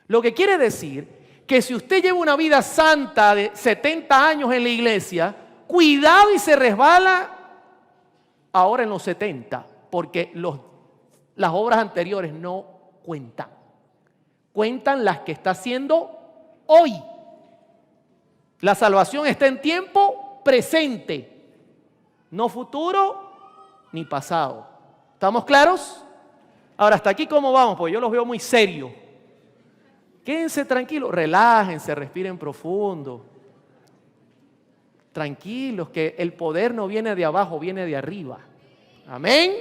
Lo que quiere decir que si usted lleva una vida santa de 70 años en la iglesia, cuidado y se resbala ahora en los 70, porque las obras anteriores no cuentan. Cuentan las que está haciendo hoy. La salvación está en tiempo presente, no futuro ni pasado. ¿Estamos claros? Ahora, hasta aquí cómo vamos, porque yo los veo muy serios. Quédense tranquilos, relájense, respiren profundo. Tranquilos, que el poder no viene de abajo, viene de arriba. Amén.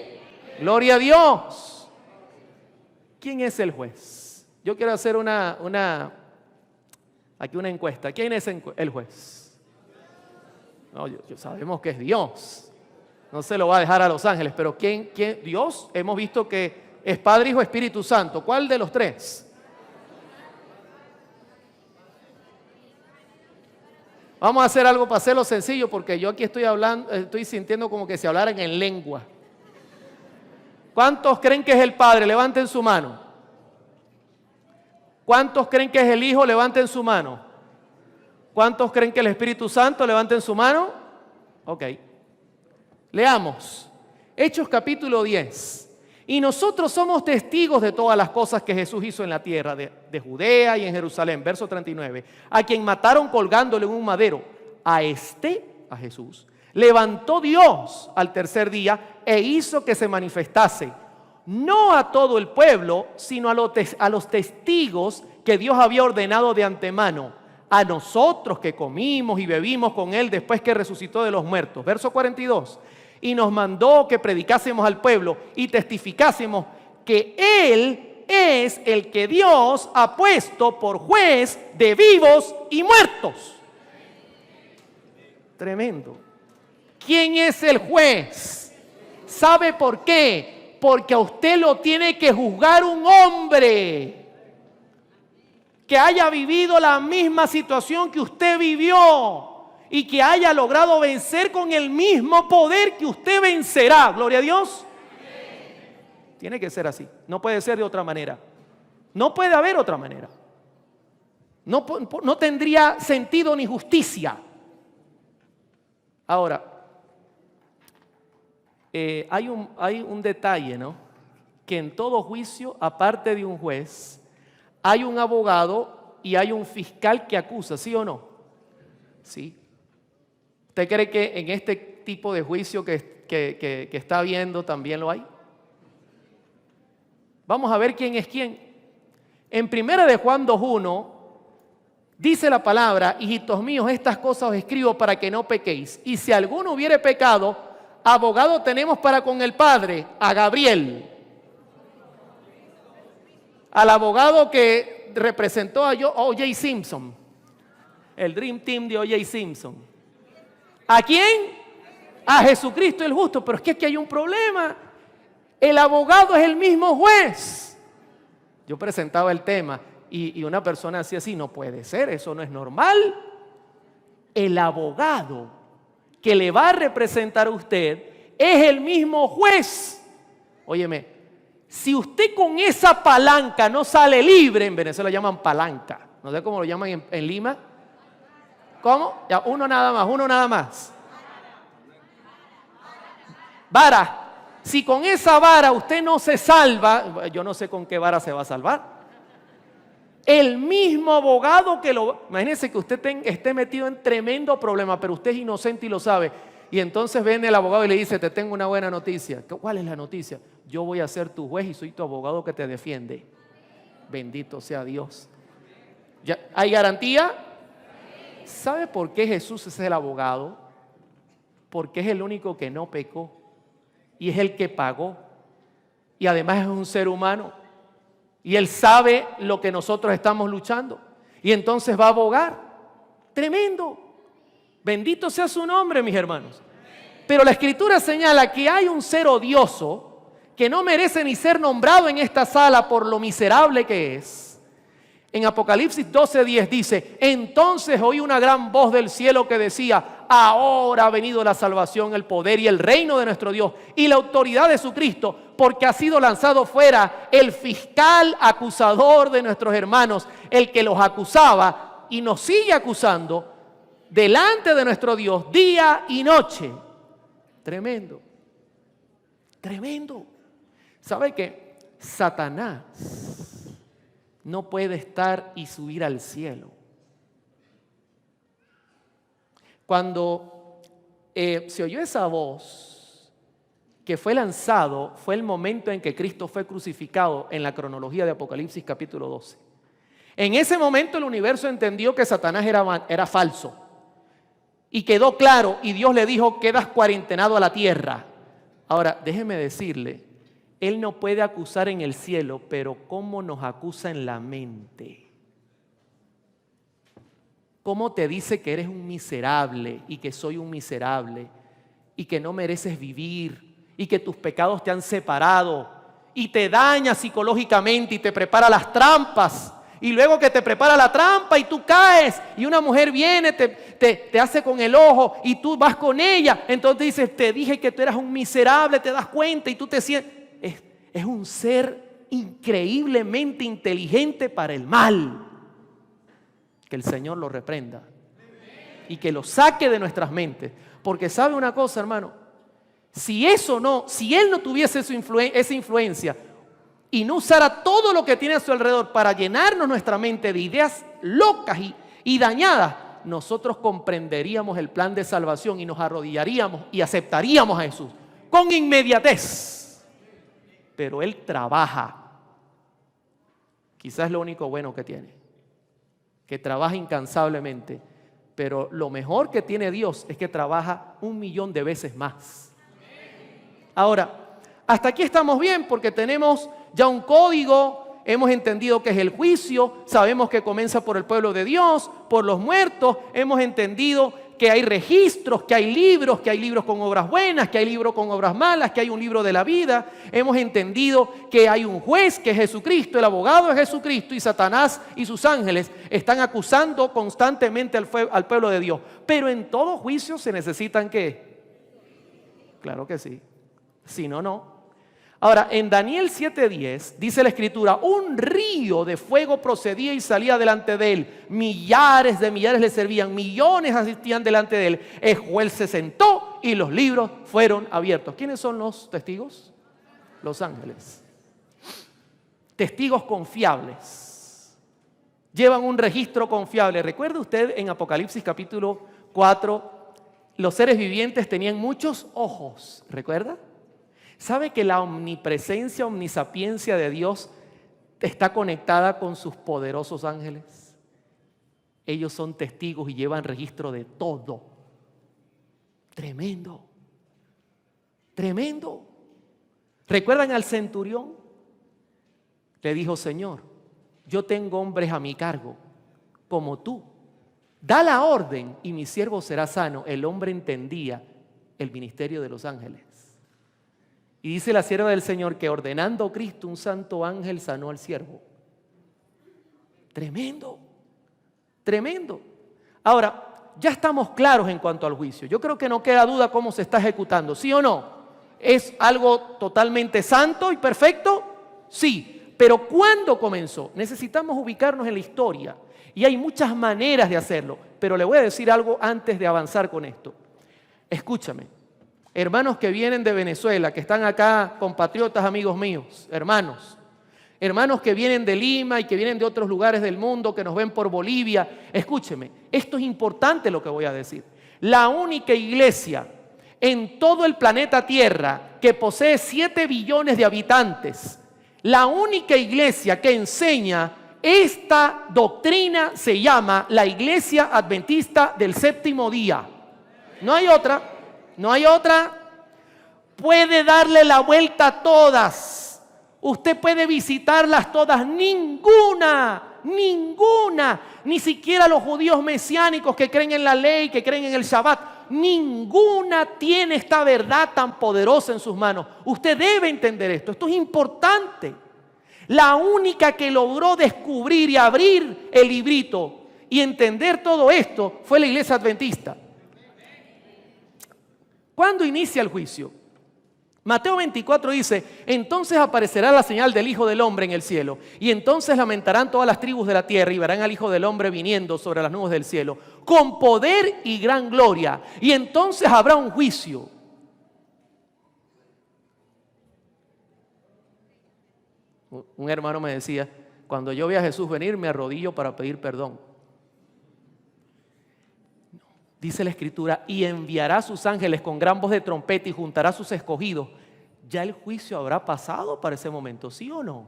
Gloria a Dios. ¿Quién es el juez? Yo quiero hacer aquí una encuesta. ¿Quién es el juez? No, sabemos que es Dios. No se lo va a dejar a los ángeles, pero ¿quién? Dios, hemos visto que es Padre, Hijo, Espíritu Santo. ¿Cuál de los tres? Vamos a hacer algo para hacerlo sencillo, porque yo aquí estoy sintiendo como que se hablaran en lengua. ¿Cuántos creen que es el Padre? Levanten su mano. ¿Cuántos creen que es el Hijo? Levanten su mano. ¿Cuántos creen que el Espíritu Santo? Levanten su mano. Ok. Leamos. Hechos capítulo 10. Y nosotros somos testigos de todas las cosas que Jesús hizo en la tierra de Judea y en Jerusalén. Verso 39. A quien mataron colgándole en un madero. A Jesús, levantó Dios al tercer día e hizo que se manifestase no a todo el pueblo, sino a los testigos que Dios había ordenado de antemano, a nosotros que comimos y bebimos con Él después que resucitó de los muertos. Verso 42. Y nos mandó que predicásemos al pueblo y testificásemos que Él es el que Dios ha puesto por juez de vivos y muertos. Tremendo. ¿Quién es el juez? ¿Sabe por qué? Porque a usted lo tiene que juzgar un hombre que haya vivido la misma situación que usted vivió y que haya logrado vencer con el mismo poder que usted vencerá. Gloria a Dios. Tiene que ser así. No puede ser de otra manera. No puede haber otra manera. No tendría sentido ni justicia. Ahora, hay un detalle, ¿no? Que en todo juicio, aparte de un juez, hay un abogado y hay un fiscal que acusa, ¿sí o no? Sí. ¿Usted cree que en este tipo de juicio que está viendo también lo hay? Vamos a ver quién es quién. En 1 de Juan 2:1 dice la palabra: hijitos míos, estas cosas os escribo para que no pequéis. Y si alguno hubiere pecado, abogado tenemos para con el Padre, a Gabriel, al abogado que representó a O.J. Simpson, el Dream Team de O.J. Simpson. ¿A quién? A Jesucristo el justo. Pero es que aquí hay un problema. El abogado es el mismo juez. Yo presentaba el tema y una persona decía así: no puede ser, eso no es normal. El abogado que le va a representar a usted es el mismo juez. Óyeme, si usted con esa palanca no sale libre, en Venezuela llaman palanca, no sé cómo lo llaman en Lima. ¿Cómo? Ya, uno nada más. Vara. Si con esa vara usted no se salva, yo no sé con qué vara se va a salvar. El mismo abogado que lo... Imagínense que usted esté metido en tremendo problema, pero usted es inocente y lo sabe. Y entonces viene el abogado y le dice: te tengo una buena noticia. ¿Cuál es la noticia? Yo voy a ser tu juez y soy tu abogado que te defiende. Bendito sea Dios. ¿Ya hay garantía? ¿Sabe por qué Jesús es el abogado? Porque es el único que no pecó y es el que pagó, y además es un ser humano y Él sabe lo que nosotros estamos luchando y entonces va a abogar. Tremendo. Bendito sea su nombre, mis hermanos. Pero la Escritura señala que hay un ser odioso que no merece ni ser nombrado en esta sala por lo miserable que es. En Apocalipsis 12:10 dice: entonces oí una gran voz del cielo que decía: ahora ha venido la salvación, el poder y el reino de nuestro Dios y la autoridad de su Cristo, porque ha sido lanzado fuera el fiscal acusador de nuestros hermanos, el que los acusaba y nos sigue acusando delante de nuestro Dios día y noche. Tremendo. Tremendo. ¿Sabe qué? Satanás no puede estar y subir al cielo. Cuando se oyó esa voz que fue lanzado, fue el momento en que Cristo fue crucificado en la cronología de Apocalipsis capítulo 12. En ese momento el universo entendió que Satanás era falso. Y quedó claro, y Dios le dijo: quedas cuarentenado a la tierra. Ahora, déjeme decirle, Él no puede acusar en el cielo, pero ¿cómo nos acusa en la mente? ¿Cómo te dice que eres un miserable y que soy un miserable y que no mereces vivir y que tus pecados te han separado y te daña psicológicamente y te prepara las trampas? Y luego que te prepara la trampa y tú caes y una mujer viene, te hace con el ojo y tú vas con ella. Entonces dices: te dije que tú eras un miserable, te das cuenta y tú te sientes... Es un ser increíblemente inteligente para el mal. Que el Señor lo reprenda y que lo saque de nuestras mentes. Porque sabe una cosa, hermano, si Él no tuviese esa influencia y no usara todo lo que tiene a su alrededor para llenarnos nuestra mente de ideas locas y dañadas, nosotros comprenderíamos el plan de salvación y nos arrodillaríamos y aceptaríamos a Jesús con inmediatez. pero él trabaja. Quizás es lo único bueno que tiene, que trabaja incansablemente, pero lo mejor que tiene Dios es que trabaja 1.000.000 de veces más. Ahora, hasta aquí estamos bien porque tenemos ya un código, hemos entendido que es el juicio, sabemos que comienza por el pueblo de Dios, por los muertos, hemos entendido que hay registros, que hay libros con obras buenas, que hay libros con obras malas, que hay un libro de la vida. Hemos entendido que hay un juez que es Jesucristo, el abogado es Jesucristo, y Satanás y sus ángeles están acusando constantemente al pueblo de Dios. Pero en todo juicio se necesitan ¿qué? Claro que sí. Si no, no. Ahora, en Daniel 7:10 dice la Escritura, un río de fuego procedía y salía delante de él. Millares de millares le servían, millones asistían delante de él. El juez se sentó y los libros fueron abiertos. ¿Quiénes son los testigos? Los ángeles. Testigos confiables. Llevan un registro confiable. ¿Recuerda usted en Apocalipsis capítulo 4? Los seres vivientes tenían muchos ojos. ¿Recuerda? ¿Sabe que la omnipresencia, omnisapiencia de Dios está conectada con sus poderosos ángeles? Ellos son testigos y llevan registro de todo. Tremendo. Tremendo. ¿Recuerdan al centurión? Le dijo, Señor, yo tengo hombres a mi cargo, como tú. Da la orden y mi siervo será sano. El hombre entendía el ministerio de los ángeles. Y dice la sierva del Señor que ordenando Cristo, un santo ángel sanó al siervo. Tremendo, tremendo. Ahora, ya estamos claros en cuanto al juicio. Yo creo que no queda duda cómo se está ejecutando, ¿sí o no? ¿Es algo totalmente santo y perfecto? Sí, pero ¿cuándo comenzó? Necesitamos ubicarnos en la historia y hay muchas maneras de hacerlo, pero le voy a decir algo antes de avanzar con esto. Escúchame. Hermanos que vienen de Venezuela, que están acá, compatriotas, amigos míos, hermanos que vienen de Lima y que vienen de otros lugares del mundo, que nos ven por Bolivia, escúcheme, esto es importante lo que voy a decir. La única iglesia en todo el planeta Tierra que posee 7 billones de habitantes, la única iglesia que enseña esta doctrina se llama la Iglesia Adventista del Séptimo Día. No hay otra. No hay otra. Puede darle la vuelta a todas. Usted puede visitarlas todas. Ninguna, ni siquiera los judíos mesiánicos que creen en la ley, que creen en el Shabbat, ninguna tiene esta verdad tan poderosa en sus manos. Usted debe entender esto. Esto es importante. La única que logró descubrir y abrir el librito y entender todo esto fue la Iglesia Adventista. ¿Cuándo inicia el juicio? Mateo 24 dice, entonces aparecerá la señal del Hijo del Hombre en el cielo, y entonces lamentarán todas las tribus de la tierra y verán al Hijo del Hombre viniendo sobre las nubes del cielo, con poder y gran gloria, y entonces habrá un juicio. Un hermano me decía, cuando yo vea a Jesús venir me arrodillo para pedir perdón. Dice la Escritura, y enviará a sus ángeles con gran voz de trompeta y juntará a sus escogidos. ¿Ya el juicio habrá pasado para ese momento? ¿Sí o no?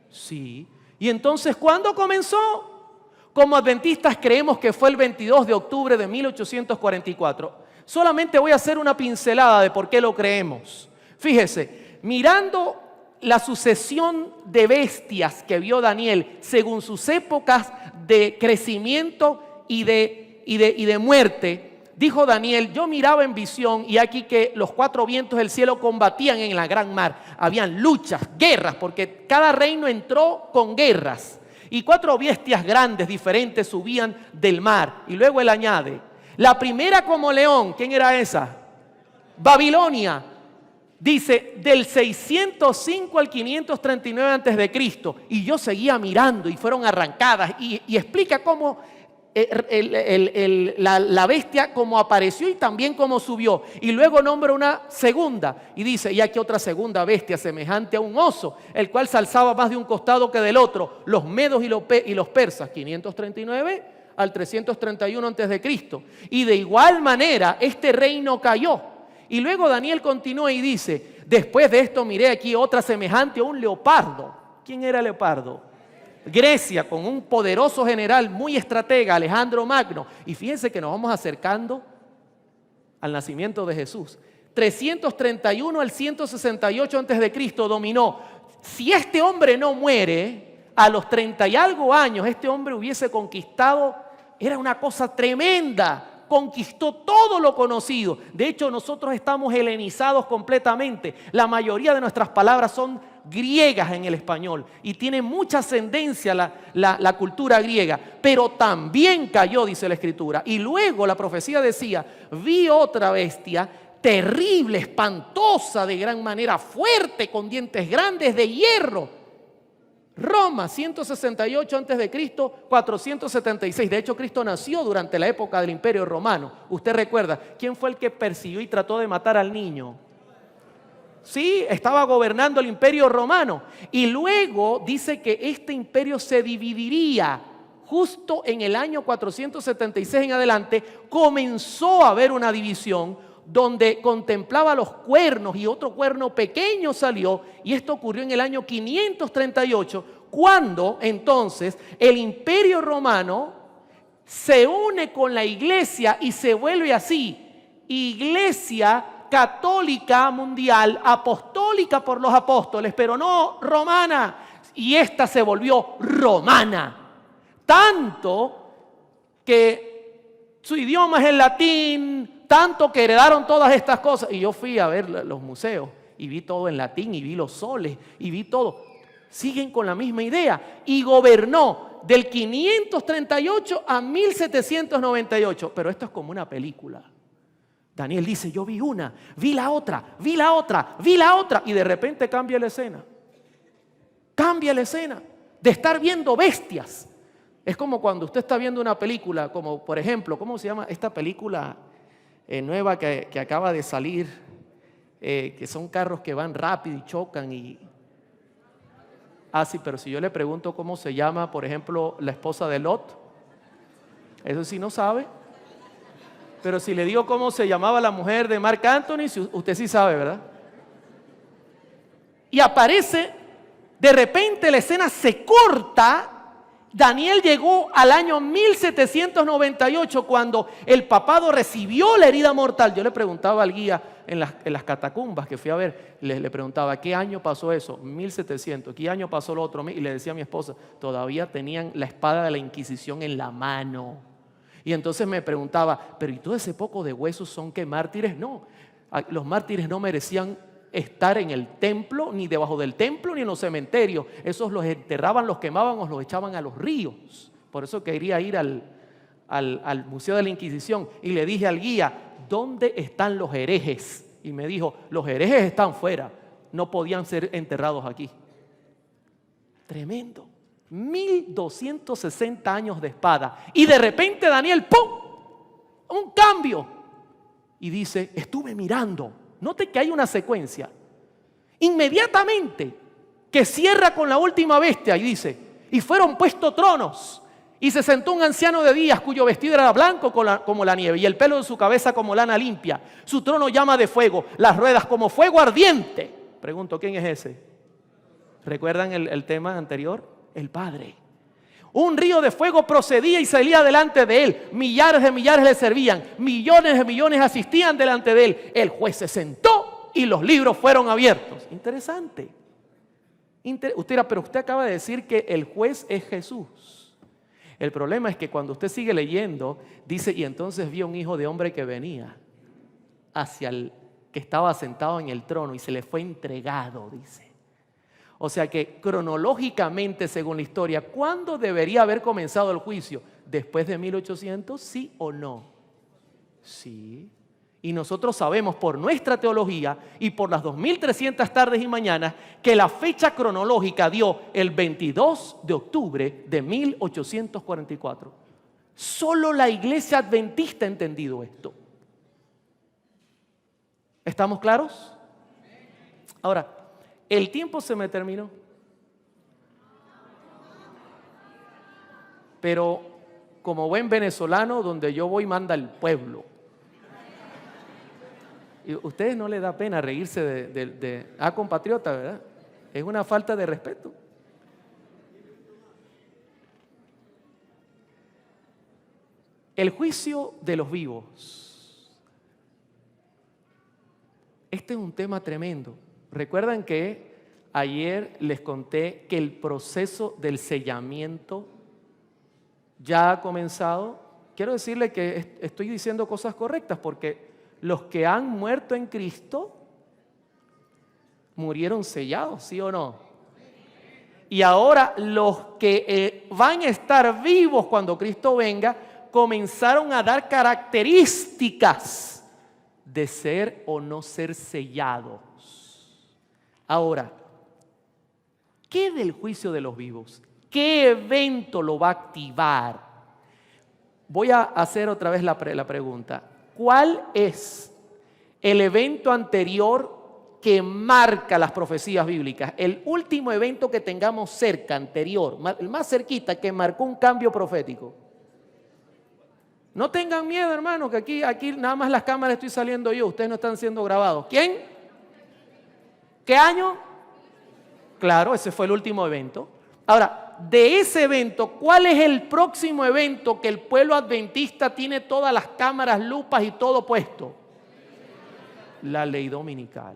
Sí. ¿Y entonces cuándo comenzó? Como adventistas creemos que fue el 22 de octubre de 1844. Solamente voy a hacer una pincelada de por qué lo creemos. Fíjese, mirando la sucesión de bestias que vio Daniel según sus épocas de crecimiento y de muerte, dijo Daniel, yo miraba en visión y aquí que los 4 vientos del cielo combatían en la gran mar. Habían luchas, guerras, porque cada reino entró con guerras. Y 4 bestias grandes, diferentes, subían del mar. Y luego él añade, la primera como león, ¿quién era esa? Babilonia. Dice, del 605 al 539 antes de Cristo. Y yo seguía mirando y fueron arrancadas. Y explica cómo la bestia como apareció y también como subió, y luego nombra una segunda y dice, y aquí otra segunda bestia semejante a un oso, el cual se alzaba más de un costado que del otro, los medos y los persas, 539 al 331 antes de Cristo, y de igual manera este reino cayó. Y luego Daniel continúa y dice, después de esto miré aquí otra semejante a un leopardo. ¿Quién era el leopardo? Grecia, con un poderoso general muy estratega, Alejandro Magno. Y fíjense que nos vamos acercando al nacimiento de Jesús. 331 al 168 antes de Cristo dominó. Si este hombre no muere, a los 30 y algo años, este hombre hubiese conquistado, era una cosa tremenda, conquistó todo lo conocido. De hecho, nosotros estamos helenizados completamente. La mayoría de nuestras palabras son griegas en el español y tiene mucha ascendencia la cultura griega, pero también cayó, dice la Escritura. Y luego la profecía decía, vi otra bestia terrible, espantosa, de gran manera, fuerte, con dientes grandes de hierro. Roma, 168 antes de Cristo, 476. De hecho, Cristo nació durante la época del Imperio Romano. Usted recuerda, ¿quién fue el que persiguió y trató de matar al niño? Sí, estaba gobernando el Imperio Romano. Y luego dice que este imperio se dividiría. Justo en el año 476 en adelante comenzó a haber una división donde contemplaba los cuernos y otro cuerno pequeño salió, y esto ocurrió en el año 538, cuando entonces el Imperio Romano se une con la iglesia y se vuelve así, Iglesia Católica Mundial, apostólica por los apóstoles, pero no romana, y esta se volvió romana, tanto que su idioma es el latín, tanto que heredaron todas estas cosas. Y yo fui a ver los museos y vi todo en latín y vi los soles y vi todo. Siguen con la misma idea. Y gobernó del 538 a 1798. Pero esto es como una película. Daniel dice, yo vi una, vi la otra, vi la otra, vi la otra. Y de repente cambia la escena. Cambia la escena de estar viendo bestias. Es como cuando usted está viendo una película, como por ejemplo, ¿cómo se llama esta película nueva que acaba de salir? Que son carros que van rápido y chocan y... Ah, sí, pero si yo le pregunto cómo se llama, por ejemplo, la esposa de Lot, eso sí no sabe. Pero si le digo cómo se llamaba la mujer de Marc Anthony, usted sí sabe, ¿verdad? Y aparece, de repente la escena se corta. Daniel llegó al año 1798 cuando el papado recibió la herida mortal. Yo le preguntaba al guía en las catacumbas que fui a ver, le preguntaba, ¿qué año pasó eso? 1700. ¿Qué año pasó lo otro? Y le decía a mi esposa, todavía tenían la espada de la Inquisición en la mano. Y entonces me preguntaba, pero ¿y todo ese poco de huesos son qué, mártires? No, los mártires no merecían estar en el templo, ni debajo del templo, ni en los cementerios. Esos los enterraban, los quemaban o los echaban a los ríos. Por eso quería ir al Museo de la Inquisición. Y le dije al guía, ¿dónde están los herejes? Y me dijo, los herejes están fuera, no podían ser enterrados aquí. Tremendo. 1260 años de espada. Y de repente Daniel, ¡pum!, un cambio. Y dice, estuve mirando. Note que hay una secuencia. Inmediatamente que cierra con la última bestia y dice, y fueron puestos tronos y se sentó un anciano de días cuyo vestido era blanco como la nieve y el pelo de su cabeza como lana limpia. Su trono llama de fuego, las ruedas como fuego ardiente. Pregunto, ¿quién es ese? ¿Recuerdan el tema anterior? El Padre. Un río de fuego procedía y salía delante de él. Millares de millares le servían. Millones de millones asistían delante de él. El juez se sentó y los libros fueron abiertos. Interesante. Usted dirá, pero usted acaba de decir que el juez es Jesús. El problema es que cuando usted sigue leyendo, dice, y entonces vio un hijo de hombre que venía hacia el que estaba sentado en el trono y se le fue entregado, dice. O sea que cronológicamente, según la historia, ¿cuándo debería haber comenzado el juicio? ¿Después de 1800? ¿Sí o no? Sí. Y nosotros sabemos por nuestra teología y por las 2300 tardes y mañanas que la fecha cronológica dio el 22 de octubre de 1844. Solo la iglesia adventista ha entendido esto. ¿Estamos claros? Ahora, el tiempo se me terminó. Pero como buen venezolano, donde yo voy manda el pueblo. Y a ustedes no les da pena reírse de compatriota, ¿verdad? Es una falta de respeto. El juicio de los vivos. Este es un tema tremendo. Recuerdan que ayer les conté que el proceso del sellamiento ya ha comenzado. Quiero decirle que estoy diciendo cosas correctas porque los que han muerto en Cristo murieron sellados, ¿sí o no? Y ahora los que van a estar vivos cuando Cristo venga comenzaron a dar características de ser o no ser sellados. Ahora, ¿qué del juicio de los vivos? ¿Qué evento lo va a activar? Voy a hacer otra vez la pregunta. ¿Cuál es el evento anterior que marca las profecías bíblicas? El último evento que tengamos cerca, anterior, el más cerquita, que marcó un cambio profético. No tengan miedo, hermano, que aquí nada más las cámaras estoy saliendo yo, ustedes no están siendo grabados. ¿Quién? ¿Qué año? Claro, ese fue el último evento. Ahora, de ese evento, ¿cuál es el próximo evento que el pueblo adventista tiene todas las cámaras, lupas y todo puesto? La ley dominical.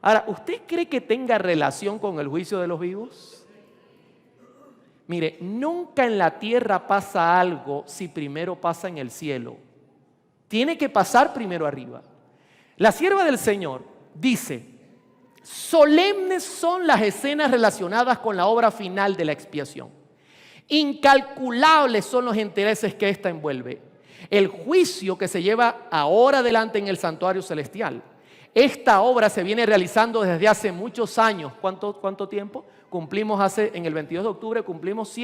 Ahora, ¿usted cree que tenga relación con el juicio de los vivos? Mire, nunca en la tierra pasa algo si primero pasa en el cielo. Tiene que pasar primero arriba. La sierva del Señor dice: solemnes son las escenas relacionadas con la obra final de la expiación. Incalculables son los intereses que ésta envuelve. El juicio que se lleva ahora adelante en el santuario celestial. Esta obra se viene realizando desde hace muchos años. ¿Cuánto tiempo? Cumplimos en el 22 de octubre, cumplimos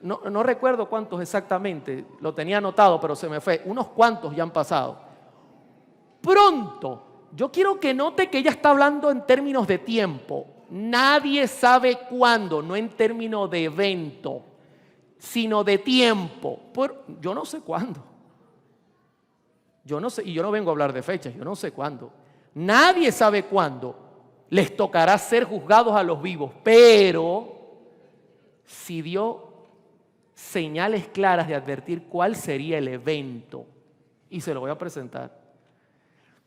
no recuerdo cuántos exactamente, lo tenía anotado, pero se me fue. Unos cuantos ya han pasado. Pronto, yo quiero que note que ella está hablando en términos de tiempo. Nadie sabe cuándo, no en términos de evento, sino de tiempo. Yo no sé cuándo. Yo no sé, y yo no vengo a hablar de fechas, yo no sé cuándo. Nadie sabe cuándo les tocará ser juzgados a los vivos, pero sí dio señales claras de advertir cuál sería el evento. Y se lo voy a presentar.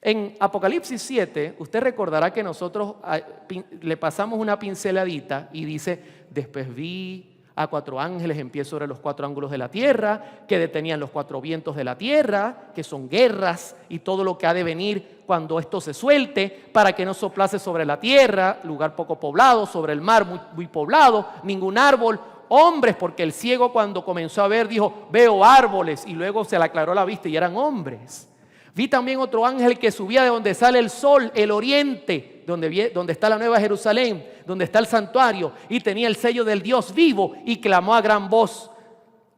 En Apocalipsis 7, usted recordará que nosotros le pasamos una pinceladita y dice: después vi a 4 ángeles en pie sobre los 4 ángulos de la tierra, que detenían los 4 vientos de la tierra, que son guerras y todo lo que ha de venir cuando esto se suelte, para que no soplase sobre la tierra, lugar poco poblado, sobre el mar muy poblado, ningún árbol, hombres, porque el ciego cuando comenzó a ver dijo: veo árboles, y luego se le aclaró la vista y eran hombres. Vi también otro ángel que subía de donde sale el sol, el oriente, donde está la Nueva Jerusalén, donde está el santuario, y tenía el sello del Dios vivo, y clamó a gran voz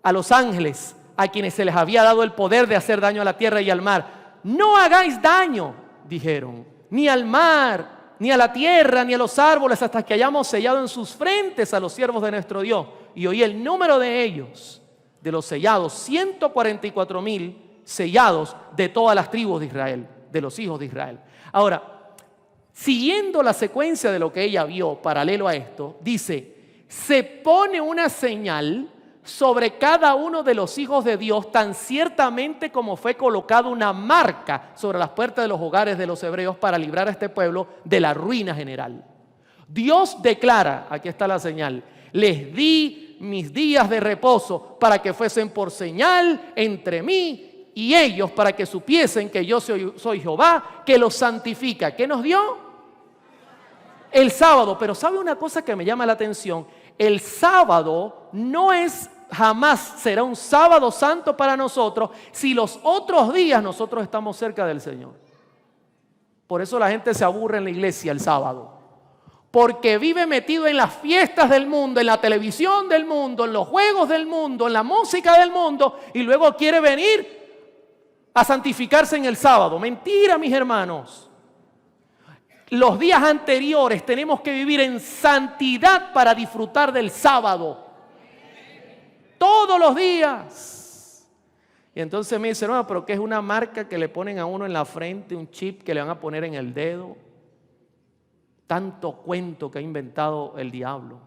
a los ángeles, a quienes se les había dado el poder de hacer daño a la tierra y al mar: no hagáis daño, dijeron, ni al mar, ni a la tierra, ni a los árboles, hasta que hayamos sellado en sus frentes a los siervos de nuestro Dios. Y oí el número de ellos, de los sellados, 144,000 sellados de todas las tribus de Israel, de los hijos de Israel. Ahora, siguiendo la secuencia de lo que ella vio, paralelo a esto, dice: se pone una señal sobre cada uno de los hijos de Dios, tan ciertamente como fue colocada una marca sobre las puertas de los hogares de los hebreos para librar a este pueblo de la ruina general. Dios declara, aquí está la señal: les di mis días de reposo para que fuesen por señal entre mí y ellos, para que supiesen que yo soy Jehová, que los santifica. ¿Qué nos dio? El sábado. Pero ¿sabe una cosa que me llama la atención? El sábado jamás será un sábado santo para nosotros si los otros días nosotros estamos cerca del Señor. Por eso la gente se aburre en la iglesia el sábado, porque vive metido en las fiestas del mundo, en la televisión del mundo, en los juegos del mundo, en la música del mundo, y luego quiere venir a santificarse en el sábado. Mentira, mis hermanos. Los días anteriores tenemos que vivir en santidad para disfrutar del sábado. Todos los días. Y entonces me dice, no, pero ¿qué es una marca que le ponen a uno en la frente, un chip que le van a poner en el dedo? Tanto cuento que ha inventado el diablo.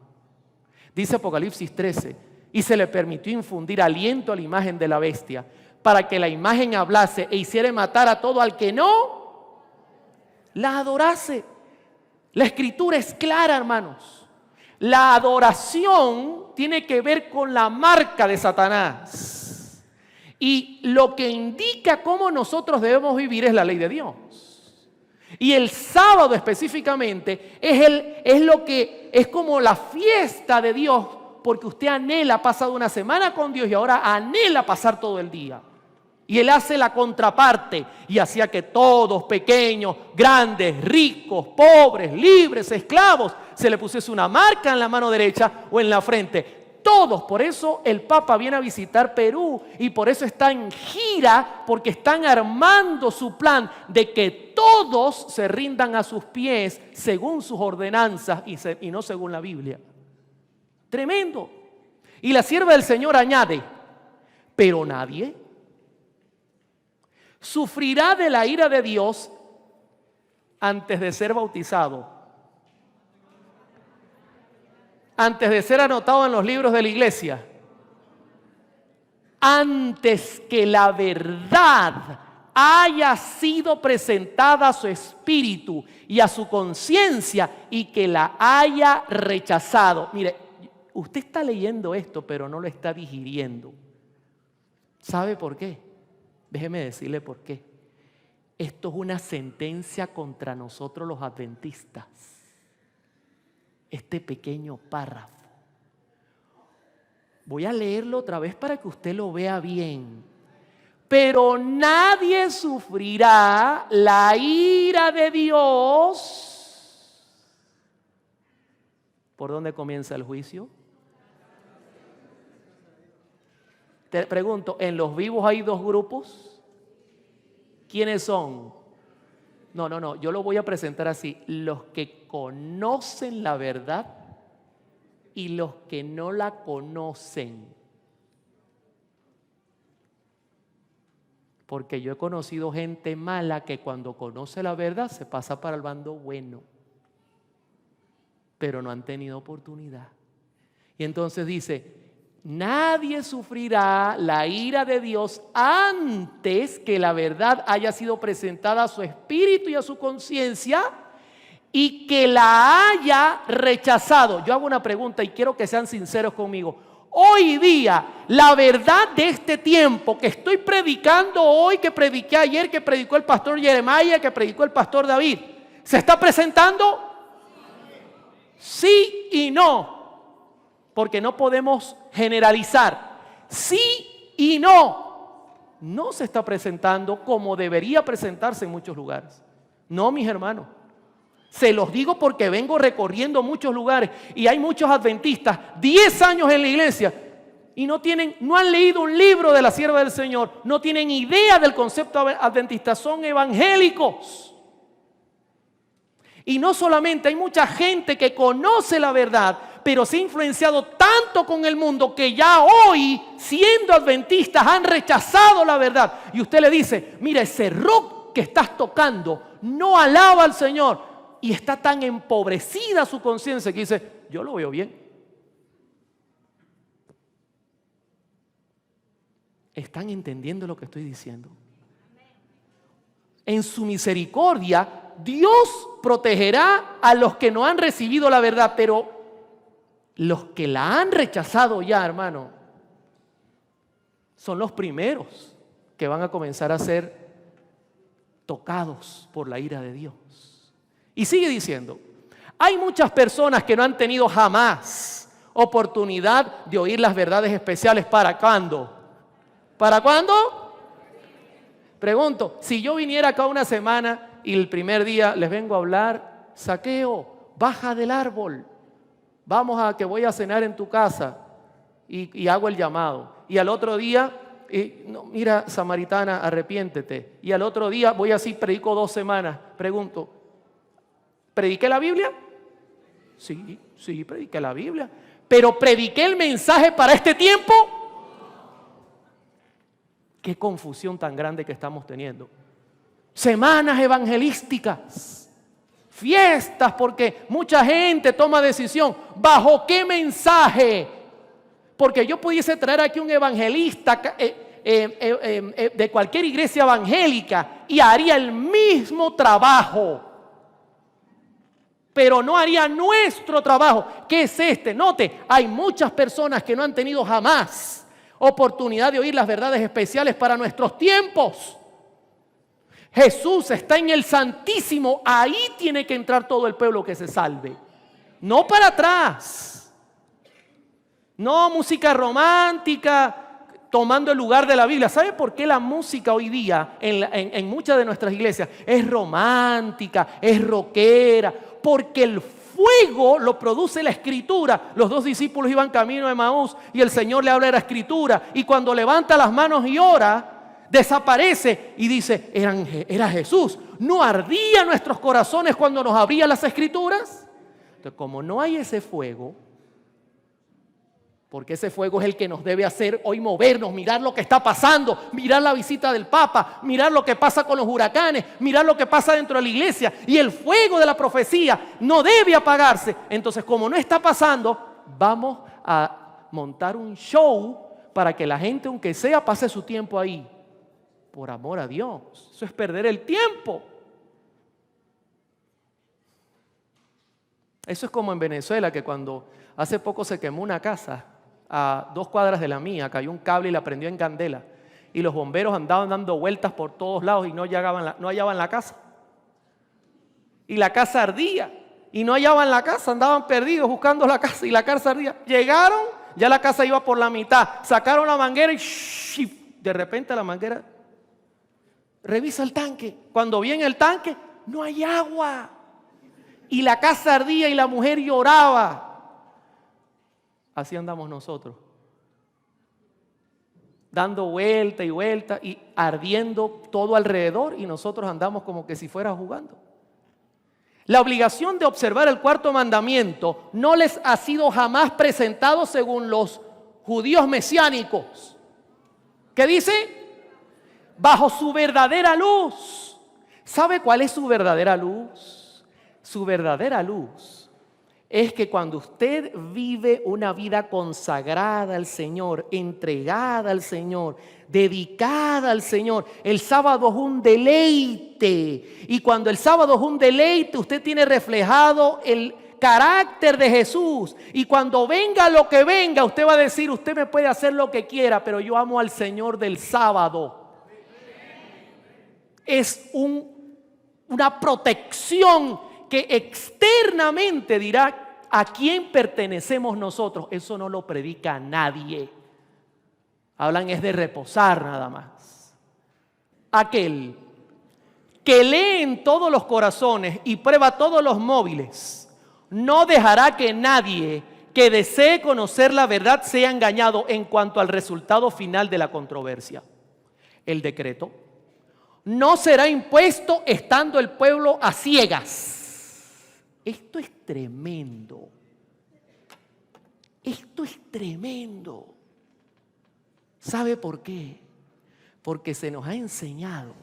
Dice Apocalipsis 13, y se le permitió infundir aliento a la imagen de la bestia, para que la imagen hablase e hiciera matar a todo al que no la adorase. La escritura es clara, hermanos. La adoración tiene que ver con la marca de Satanás. Y lo que indica cómo nosotros debemos vivir es la ley de Dios. Y el sábado específicamente es como la fiesta de Dios, porque usted anhela, ha pasado una semana con Dios y ahora anhela pasar todo el día. Y Él hace la contraparte y hacía que todos, pequeños, grandes, ricos, pobres, libres, esclavos, se le pusiese una marca en la mano derecha o en la frente. Todos, por eso el Papa viene a visitar Perú y por eso está en gira, porque están armando su plan de que todos se rindan a sus pies según sus ordenanzas y no según la Biblia. Tremendo. Y la sierva del Señor añade, pero nadie sufrirá de la ira de Dios antes de ser bautizado, antes de ser anotado en los libros de la iglesia, antes que la verdad haya sido presentada a su espíritu y a su conciencia y que la haya rechazado. Mire, usted está leyendo esto, pero no lo está digiriendo. ¿Sabe por qué? Déjeme decirle por qué. Esto es una sentencia contra nosotros los adventistas. Este pequeño párrafo. Voy a leerlo otra vez para que usted lo vea bien. Pero nadie sufrirá la ira de Dios. ¿Por dónde comienza el juicio? Te pregunto, ¿en los vivos hay dos grupos? ¿Quiénes son? No, yo lo voy a presentar así. Los que conocen la verdad y los que no la conocen. Porque yo he conocido gente mala que cuando conoce la verdad se pasa para el bando bueno. Pero no han tenido oportunidad. Y entonces dice, nadie sufrirá la ira de Dios antes que la verdad haya sido presentada a su espíritu y a su conciencia y que la haya rechazado. Yo hago una pregunta y quiero que sean sinceros conmigo. Hoy día, la verdad de este tiempo que estoy predicando hoy, que prediqué ayer, que predicó el pastor Jeremiah, que predicó el pastor David, ¿se está presentando? Sí y no. Porque no podemos generalizar. Sí y no. No se está presentando como debería presentarse en muchos lugares. No, mis hermanos. Se los digo porque vengo recorriendo muchos lugares y hay muchos adventistas, 10 años en la iglesia y no han leído un libro de la sierva del Señor, no tienen idea del concepto adventista, son evangélicos. Y no solamente, hay mucha gente que conoce la verdad, pero se ha influenciado tanto con el mundo que ya hoy, siendo adventistas, han rechazado la verdad. Y usted le dice, mira, ese rock que estás tocando no alaba al Señor. Y está tan empobrecida su conciencia que dice, yo lo veo bien. ¿Están entendiendo lo que estoy diciendo? En su misericordia, Dios protegerá a los que no han recibido la verdad, pero los que la han rechazado ya, hermano, son los primeros que van a comenzar a ser tocados por la ira de Dios. Y sigue diciendo, hay muchas personas que no han tenido jamás oportunidad de oír las verdades especiales. ¿Para cuándo? ¿Para cuándo? Pregunto, si yo viniera acá una semana y el primer día les vengo a hablar, Zaqueo, baja del árbol, vamos a que voy a cenar en tu casa y hago el llamado. Y al otro día, no, mira, samaritana, arrepiéntete. Y al otro día voy así, predico 2 semanas. Pregunto, ¿prediqué la Biblia? Sí, prediqué la Biblia. ¿Pero prediqué el mensaje para este tiempo? Qué confusión tan grande que estamos teniendo. Semanas evangelísticas, fiestas, porque mucha gente toma decisión. ¿Bajo qué mensaje? Porque yo pudiese traer aquí un evangelista de cualquier iglesia evangélica y haría el mismo trabajo, pero no haría nuestro trabajo. ¿Qué es este? Note, hay muchas personas que no han tenido jamás oportunidad de oír las verdades especiales para nuestros tiempos. Jesús está en el Santísimo, ahí tiene que entrar todo el pueblo que se salve, no para atrás. No música romántica tomando el lugar de la Biblia. ¿Sabe por qué la música hoy día en muchas de nuestras iglesias es romántica, es rockera? Porque el fuego lo produce la Escritura. Los dos discípulos iban camino a Emaús y el Señor le habla de la Escritura, y cuando levanta las manos y ora, desaparece y dice, era Jesús. ¿No ardía nuestros corazones cuando nos abría las Escrituras? Entonces, como no hay ese fuego, porque ese fuego es el que nos debe hacer hoy movernos, mirar lo que está pasando, mirar la visita del Papa, mirar lo que pasa con los huracanes, mirar lo que pasa dentro de la iglesia, y el fuego de la profecía no debe apagarse. Entonces, como no está pasando, vamos a montar un show para que la gente, aunque sea, pase su tiempo ahí. Por amor a Dios, eso es perder el tiempo. Eso es como en Venezuela, que cuando hace poco se quemó una casa a 2 cuadras de la mía, cayó un cable y la prendió en candela, y los bomberos andaban dando vueltas por todos lados y no hallaban la casa. Y la casa ardía y no hallaban la casa, andaban perdidos buscando la casa y la casa ardía. Llegaron, ya la casa iba por la mitad, sacaron la manguera y de repente la manguera revisa el tanque. Cuando viene el tanque, no hay agua. Y la casa ardía y la mujer lloraba. Así andamos nosotros, dando vuelta y vuelta y ardiendo todo alrededor, y nosotros andamos como que si fuera jugando. La obligación de observar el 4º mandamiento no les ha sido jamás presentado según los judíos mesiánicos. ¿Qué dice? Bajo su verdadera luz. ¿Sabe cuál es su verdadera luz? Su verdadera luz es que cuando usted vive una vida consagrada al Señor, entregada al Señor, dedicada al Señor, el sábado es un deleite. Y cuando el sábado es un deleite, usted tiene reflejado el carácter de Jesús. Y cuando venga lo que venga, usted va a decir, usted me puede hacer lo que quiera, pero yo amo al Señor del sábado. Es una protección que externamente dirá a quién pertenecemos nosotros. Eso no lo predica nadie. Hablan es de reposar nada más. Aquel que lee en todos los corazones y prueba todos los móviles, no dejará que nadie que desee conocer la verdad sea engañado en cuanto al resultado final de la controversia. El decreto no será impuesto estando el pueblo a ciegas. Esto es tremendo. Esto es tremendo. ¿Sabe por qué? Porque se nos ha enseñado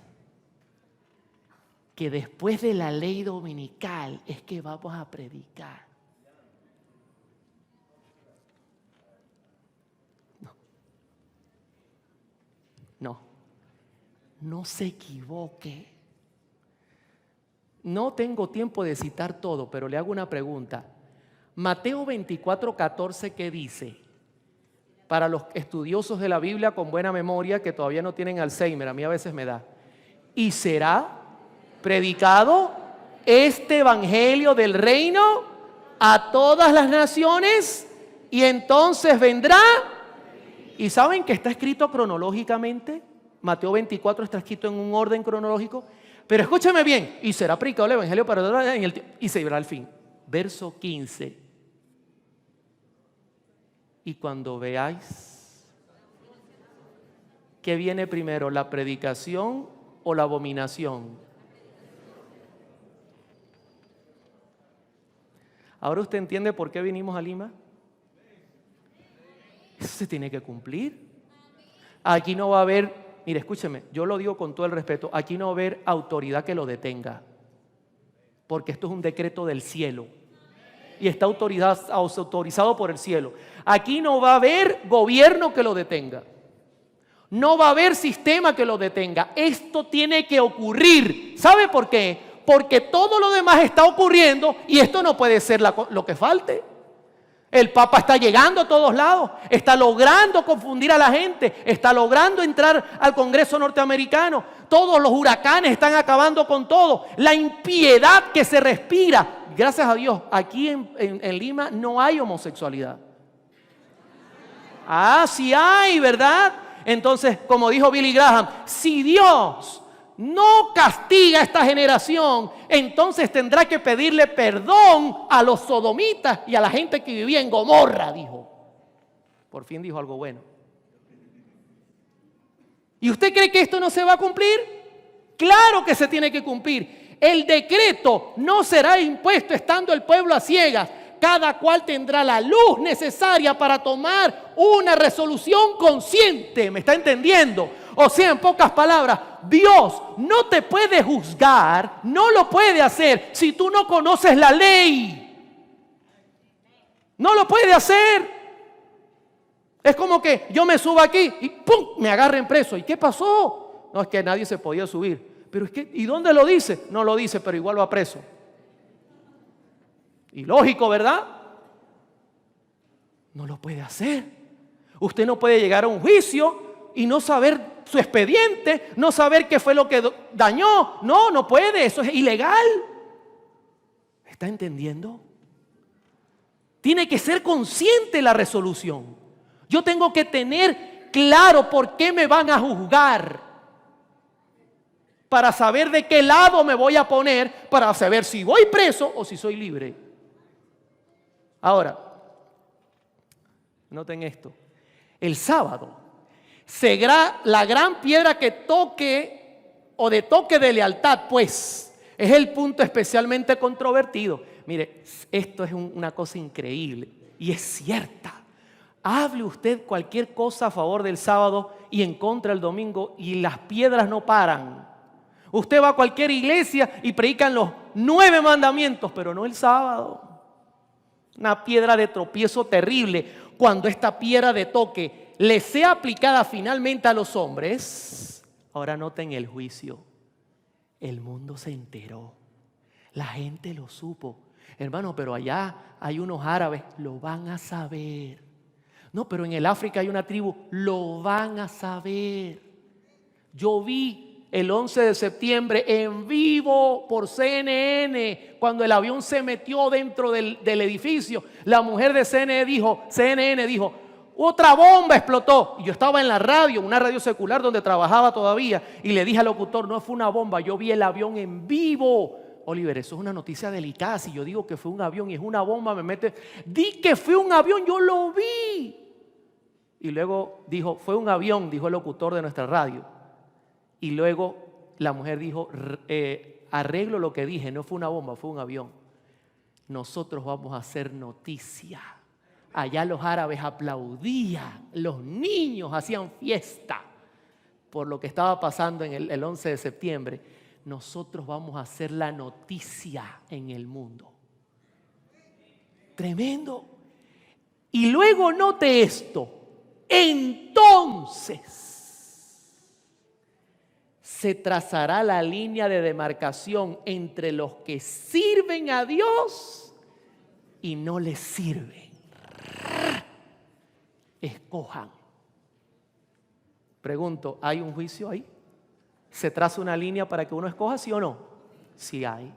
que después de la ley dominical es que vamos a predicar. No se equivoque. No tengo tiempo de citar todo, pero le hago una pregunta. Mateo 24:14, ¿qué dice? Para los estudiosos de la Biblia con buena memoria, que todavía no tienen Alzheimer, a mí a veces me da. Y será predicado este evangelio del reino a todas las naciones, y entonces vendrá. ¿Y saben que está escrito cronológicamente? Mateo 24 está escrito en un orden cronológico. Pero escúcheme bien, y será predicado el evangelio para todas y se verá al fin. Verso 15. Y cuando veáis, ¿qué viene primero, la predicación o la abominación? Ahora usted entiende por qué vinimos a Lima. Eso se tiene que cumplir. Aquí no va a haber, mire, escúcheme, yo lo digo con todo el respeto, aquí no va a haber autoridad que lo detenga, porque esto es un decreto del cielo y está autorizado por el cielo. Aquí no va a haber gobierno que lo detenga, no va a haber sistema que lo detenga. Esto tiene que ocurrir. ¿Sabe por qué? Porque todo lo demás está ocurriendo y esto no puede ser lo que falte. El Papa está llegando a todos lados, está logrando confundir a la gente, está logrando entrar al Congreso norteamericano. Todos los huracanes están acabando con todo. La impiedad que se respira. Gracias a Dios, aquí en Lima no hay homosexualidad. Ah, sí hay, ¿verdad? Entonces, como dijo Billy Graham, si Dios no castiga a esta generación, entonces tendrá que pedirle perdón a los sodomitas y a la gente que vivía en Gomorra, dijo. Por fin dijo algo bueno. ¿Y usted cree que esto no se va a cumplir? Claro que se tiene que cumplir. El decreto no será impuesto estando el pueblo a ciegas. Cada cual tendrá la luz necesaria para tomar una resolución consciente. ¿Me está entendiendo? O sea, en pocas palabras, Dios no te puede juzgar, no lo puede hacer si tú no conoces la ley. No lo puede hacer. Es como que yo me subo aquí y ¡pum! Me agarren preso. ¿Y qué pasó? No, es que nadie se podía subir. Pero es que, ¿y dónde lo dice? No lo dice, pero igual va preso. Y lógico, ¿verdad? No lo puede hacer. Usted no puede llegar a un juicio y no saber su expediente, no saber qué fue lo que dañó. No, no puede, eso es ilegal. ¿Está entendiendo? Tiene que ser consciente la resolución. Yo tengo que tener claro por qué me van a juzgar, para saber de qué lado me voy a poner, para saber si voy preso o si soy libre. Ahora, noten esto. El sábado será la gran piedra que toque o de toque de lealtad, pues es el punto especialmente controvertido. Mire, esto es una cosa increíble y es cierta. Hable usted cualquier cosa a favor del sábado y en contra del domingo y las piedras no paran. Usted va a cualquier iglesia y predican los 9 mandamientos, pero no el sábado. Una piedra de tropiezo terrible. Cuando esta piedra de toque le sea aplicada finalmente a los hombres, ahora noten el juicio. El mundo se enteró. La gente lo supo. Hermano, pero allá hay unos árabes, lo van a saber. No, pero en el África hay una tribu, lo van a saber. Yo vi el 11 de septiembre en vivo por CNN, cuando el avión se metió dentro del edificio, la mujer de CNN dijo, otra bomba explotó. Y yo estaba en la radio, una radio secular donde trabajaba todavía, y le dije al locutor, no fue una bomba, yo vi el avión en vivo. Oliver, eso es una noticia delicada. Si yo digo que fue un avión y es una bomba, di que fue un avión, yo lo vi. Y luego dijo, fue un avión, dijo el locutor de nuestra radio. Y luego la mujer dijo, arreglo lo que dije, no fue una bomba, fue un avión. Nosotros vamos a hacer noticia. Allá los árabes aplaudían, los niños hacían fiesta por lo que estaba pasando en el 11 de septiembre. Nosotros vamos a hacer la noticia en el mundo. Tremendo. Y luego note esto. Entonces se trazará la línea de demarcación entre los que sirven a Dios y no les sirven. Escojan. Pregunto, ¿hay un juicio ahí? ¿Se traza una línea para que uno escoja, sí o no? Sí hay.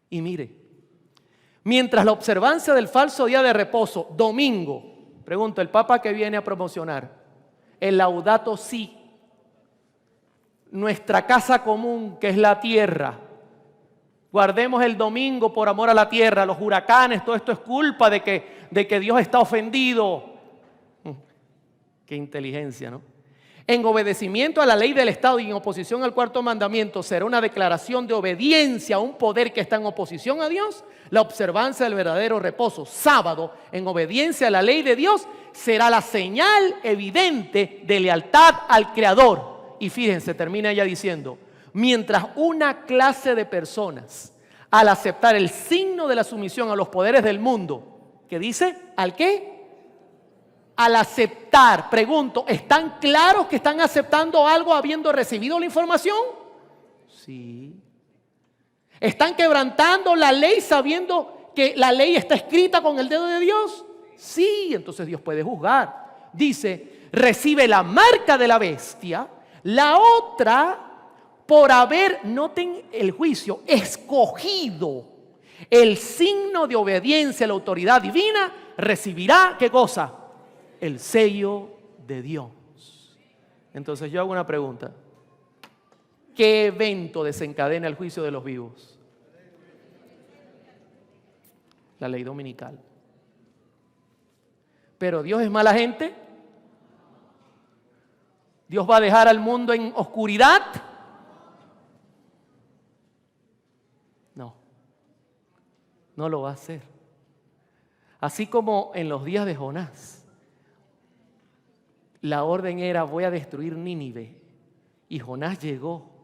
Y mire, mientras la observancia del falso día de reposo, domingo, pregunto, ¿el Papa que viene a promocionar? El Laudato Si. Nuestra casa común, que es la tierra. Guardemos el domingo por amor a la tierra. Los huracanes, todo esto es culpa de que Dios está ofendido. Qué inteligencia, ¿no? En obedecimiento a la ley del Estado y en oposición al cuarto mandamiento, será una declaración de obediencia a un poder que está en oposición a Dios. La observancia del verdadero reposo, sábado, en obediencia a la ley de Dios, será la señal evidente de lealtad al Creador. Y fíjense, termina ella diciendo, mientras una clase de personas, al aceptar el signo de la sumisión a los poderes del mundo, ¿qué dice? ¿Al qué? Al aceptar, pregunto, ¿están claros que están aceptando algo habiendo recibido la información? Sí. ¿Están quebrantando la ley sabiendo que la ley está escrita con el dedo de Dios? Sí, entonces Dios puede juzgar. Dice, recibe la marca de la bestia, la otra por haber, noten el juicio, escogido el signo de obediencia a la autoridad divina, recibirá, ¿qué cosa? El sello de Dios. Entonces yo hago una pregunta. ¿Qué evento desencadena el juicio de los vivos? La ley dominical. Pero Dios es mala gente. Dios va a dejar al mundo en oscuridad. No, no lo va a hacer. Así como en los días de Jonás, la orden era: voy a destruir Nínive. Y Jonás llegó.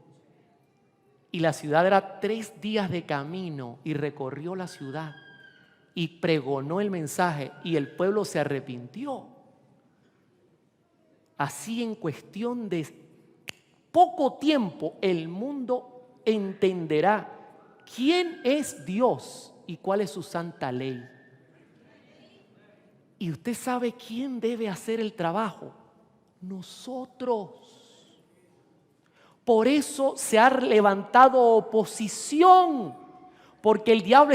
Y la ciudad era 3 días de camino. Y recorrió la ciudad. Y pregonó el mensaje. Y el pueblo se arrepintió. Así en cuestión de poco tiempo el mundo entenderá quién es Dios y cuál es su santa ley. Y usted sabe quién debe hacer el trabajo. Nosotros. Por eso se ha levantado oposición, porque el diablo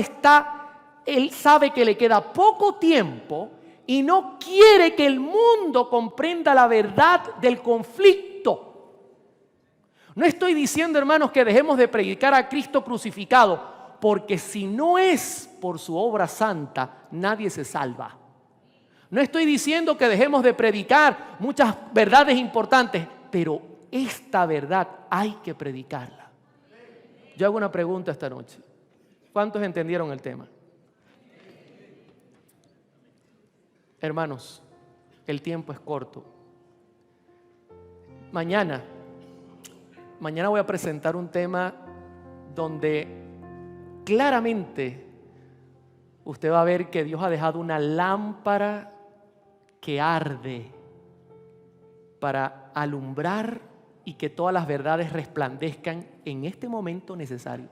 él sabe que le queda poco tiempo y no quiere que el mundo comprenda la verdad del conflicto. No estoy diciendo, hermanos, que dejemos de predicar a Cristo crucificado, porque si no es por su obra santa, nadie se salva. No estoy diciendo que dejemos de predicar muchas verdades importantes, pero esta verdad hay que predicarla. Yo hago una pregunta esta noche. ¿Cuántos entendieron el tema? Hermanos, el tiempo es corto. Mañana voy a presentar un tema donde claramente usted va a ver que Dios ha dejado una lámpara que arde para alumbrar y que todas las verdades resplandezcan en este momento necesario.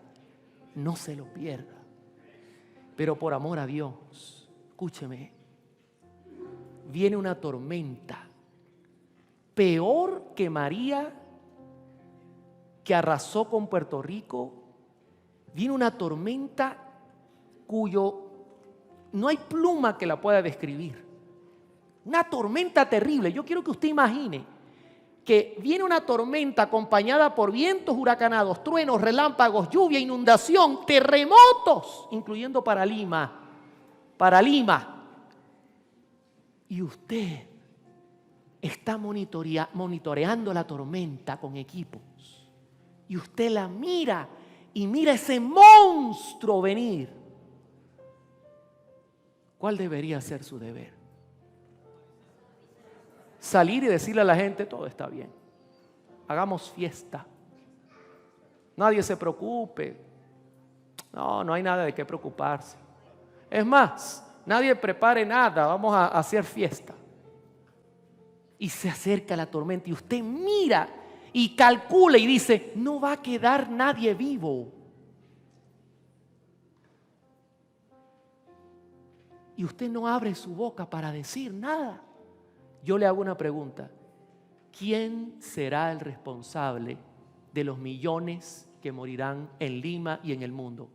No se lo pierda. Pero por amor a Dios, escúcheme, viene una tormenta peor que María, que arrasó con Puerto Rico. Viene una tormenta cuyo no hay pluma que la pueda describir. Una tormenta terrible. Yo quiero que usted imagine que viene una tormenta acompañada por vientos huracanados, truenos, relámpagos, lluvia, inundación, terremotos, incluyendo para Lima. Y usted está monitoreando la tormenta con equipos. Y usted la mira y mira ese monstruo venir. ¿Cuál debería ser su deber? Salir y decirle a la gente: todo está bien, hagamos fiesta, nadie se preocupe, no hay nada de qué preocuparse. Es más, nadie prepare nada, vamos a hacer fiesta. Y se acerca la tormenta y usted mira y calcula y dice: no va a quedar nadie vivo. Y usted no abre su boca para decir nada. Yo le hago una pregunta: ¿quién será el responsable de los millones que morirán en Lima y en el mundo?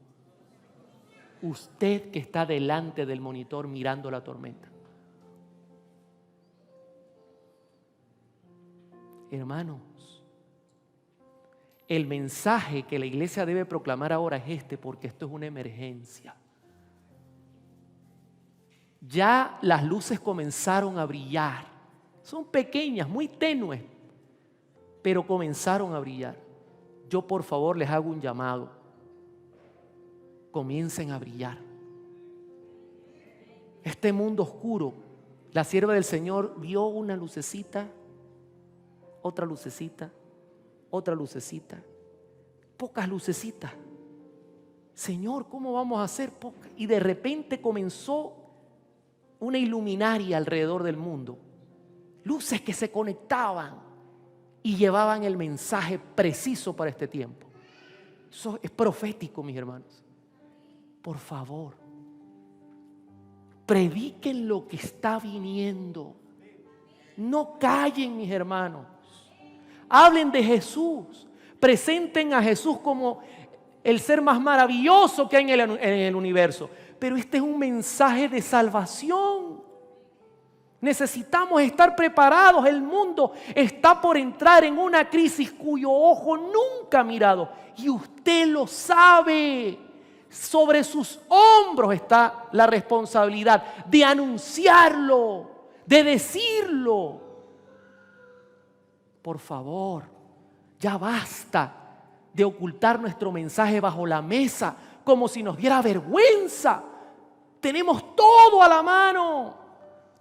Usted, que está delante del monitor mirando la tormenta. Hermanos, el mensaje que la iglesia debe proclamar ahora es este, porque esto es una emergencia. Ya las luces comenzaron a brillar. Son pequeñas, muy tenues, pero comenzaron a brillar. Yo, por favor, les hago un llamado: comiencen a brillar. Este mundo oscuro, la sierva del Señor vio una lucecita, otra lucecita, otra lucecita. Pocas lucecitas. Señor, ¿cómo vamos a hacer? Pocas. Y de repente comenzó una iluminaria alrededor del mundo. Luces que se conectaban y llevaban el mensaje preciso para este tiempo. Eso es profético, mis hermanos. Por favor, prediquen lo que está viniendo. No callen, mis hermanos. Hablen de Jesús. Presenten a Jesús como el ser más maravilloso que hay en el universo. Pero este es un mensaje de salvación. Necesitamos estar preparados. El mundo está por entrar en una crisis cuyo ojo nunca ha mirado. Y usted lo sabe. Sobre sus hombros está la responsabilidad de anunciarlo, de decirlo. Por favor, ya basta de ocultar nuestro mensaje bajo la mesa como si nos diera vergüenza. Tenemos todo a la mano.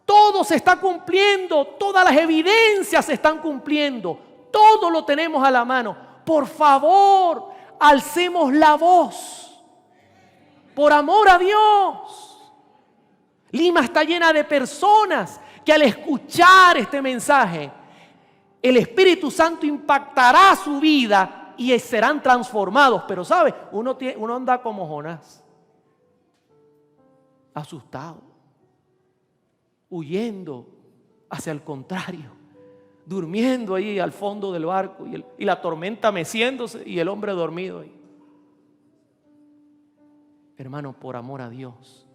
Todo se está cumpliendo. Todas las evidencias se están cumpliendo. Todo lo tenemos a la mano. Por favor, alcemos la voz. Por amor a Dios. Lima está llena de personas que al escuchar este mensaje, el Espíritu Santo impactará su vida y serán transformados. Pero ¿sabe? Uno anda como Jonás, asustado, huyendo hacia el contrario, durmiendo ahí al fondo del barco y la tormenta meciéndose y el hombre dormido ahí. Hermano, por amor a Dios,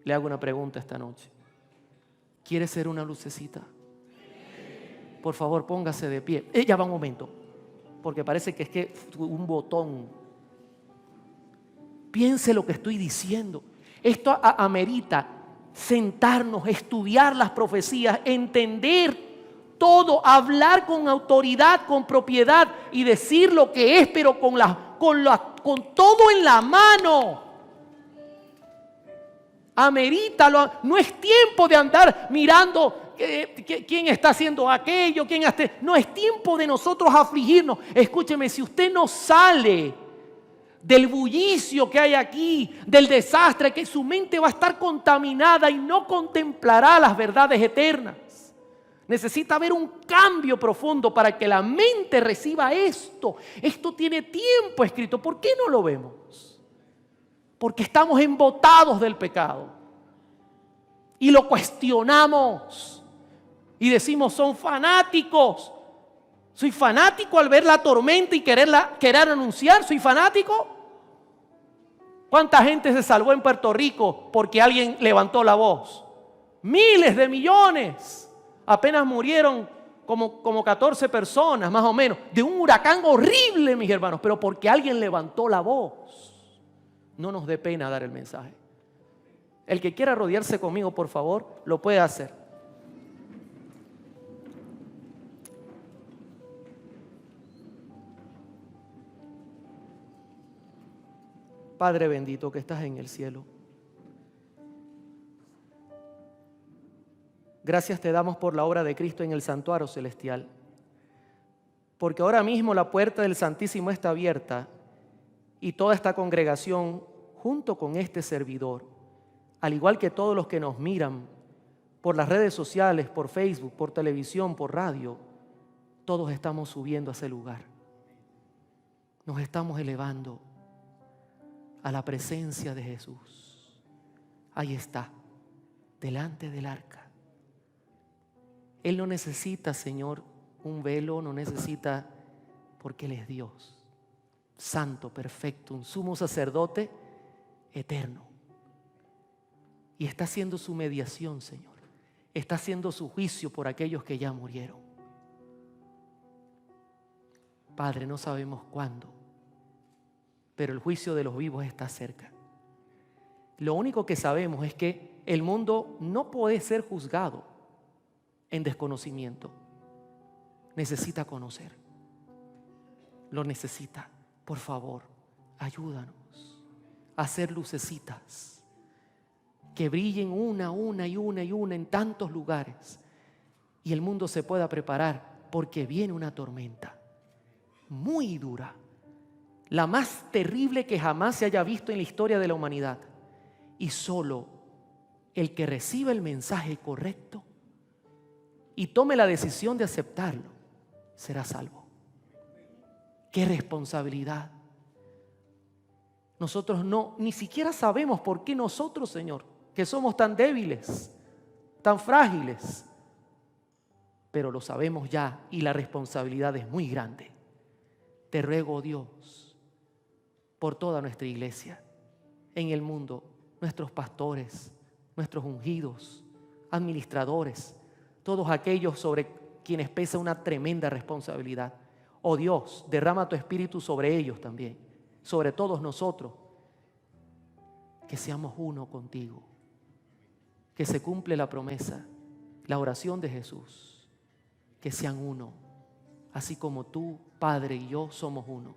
le hago una pregunta esta noche. ¿Quiere ser una lucecita? Por favor, póngase de pie. Ya va un momento, porque parece que es un botón. Piense lo que estoy diciendo. Esto amerita sentarnos, estudiar las profecías, entender todo, hablar con autoridad, con propiedad y decir lo que es, pero con todo en la mano. Amerita, no es tiempo de andar mirando quién está haciendo aquello, no es tiempo de nosotros afligirnos. Escúcheme, si usted no sale del bullicio que hay aquí, del desastre, que su mente va a estar contaminada y no contemplará las verdades eternas. Necesita haber un cambio profundo para que la mente reciba esto. Esto tiene tiempo escrito. ¿Por qué no lo vemos? Porque estamos embotados del pecado. Y lo cuestionamos. Y decimos, son fanáticos. ¿Soy fanático al ver la tormenta y querer anunciar? ¿Soy fanático? ¿Cuánta gente se salvó en Puerto Rico porque alguien levantó la voz? Miles de millones. Apenas murieron como 14 personas, más o menos, de un huracán horrible, mis hermanos, pero porque alguien levantó la voz. No nos dé pena dar el mensaje. El que quiera rodearse conmigo, por favor, lo puede hacer. Padre bendito que estás en el cielo, gracias te damos por la obra de Cristo en el santuario celestial, porque ahora mismo la puerta del Santísimo está abierta y toda esta congregación junto con este servidor, al igual que todos los que nos miran por las redes sociales, por Facebook, por televisión, por radio, todos estamos subiendo a ese lugar. Nos estamos elevando a la presencia de Jesús. Ahí está, delante del arca. Él no necesita, Señor, un velo, no necesita, porque Él es Dios, santo, perfecto, un sumo sacerdote eterno. Y está haciendo su mediación, Señor. Está haciendo su juicio por aquellos que ya murieron. Padre, no sabemos cuándo, pero el juicio de los vivos está cerca. Lo único que sabemos es que el mundo no puede ser juzgado en desconocimiento. Necesita conocer. Lo necesita. Por favor, ayúdanos a hacer lucecitas que brillen una en tantos lugares y el mundo se pueda preparar porque viene una tormenta. muy dura, la más terrible que jamás se haya visto en la historia de la humanidad. Y solo el que reciba el mensaje correcto y tome la decisión de aceptarlo será salvo. ¡Qué responsabilidad! Nosotros ni siquiera sabemos por qué nosotros, Señor, que somos tan débiles, tan frágiles, pero lo sabemos ya y la responsabilidad es muy grande. Te ruego, Dios, por toda nuestra iglesia en el mundo, nuestros pastores, nuestros ungidos, administradores, todos aquellos sobre quienes pesa una tremenda responsabilidad. Oh Dios, derrama tu espíritu sobre ellos también, sobre todos nosotros, que seamos uno contigo, que se cumple la promesa, la oración de Jesús, que sean uno, así como tú, Padre, y yo somos uno,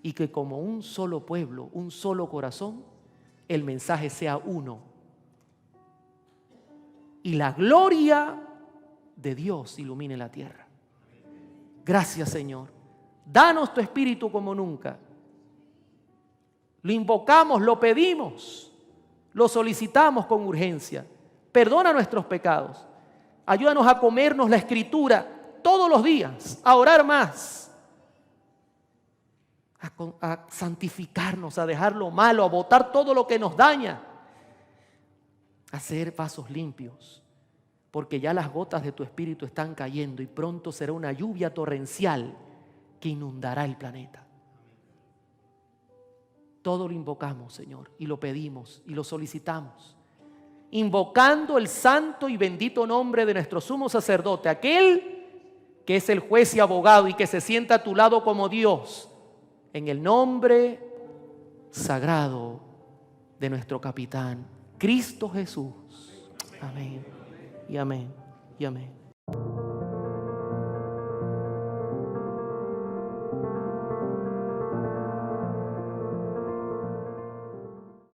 y que como un solo pueblo, un solo corazón, el mensaje sea uno, y la gloria de Dios ilumine la tierra. Gracias, Señor. Danos tu espíritu como nunca. Lo invocamos, lo pedimos, lo solicitamos con urgencia. Perdona nuestros pecados. Ayúdanos a comernos la Escritura todos los días, a orar más, a santificarnos, a dejar lo malo, a botar todo lo que nos daña, a ser vasos limpios, porque ya las gotas de tu Espíritu están cayendo y pronto será una lluvia torrencial que inundará el planeta. Todo lo invocamos, Señor, y lo pedimos y lo solicitamos, invocando el santo y bendito nombre de nuestro sumo sacerdote, aquel que es el juez y abogado y que se sienta a tu lado como Dios, en el nombre sagrado de nuestro capitán, Cristo Jesús. Amén y amén y amén.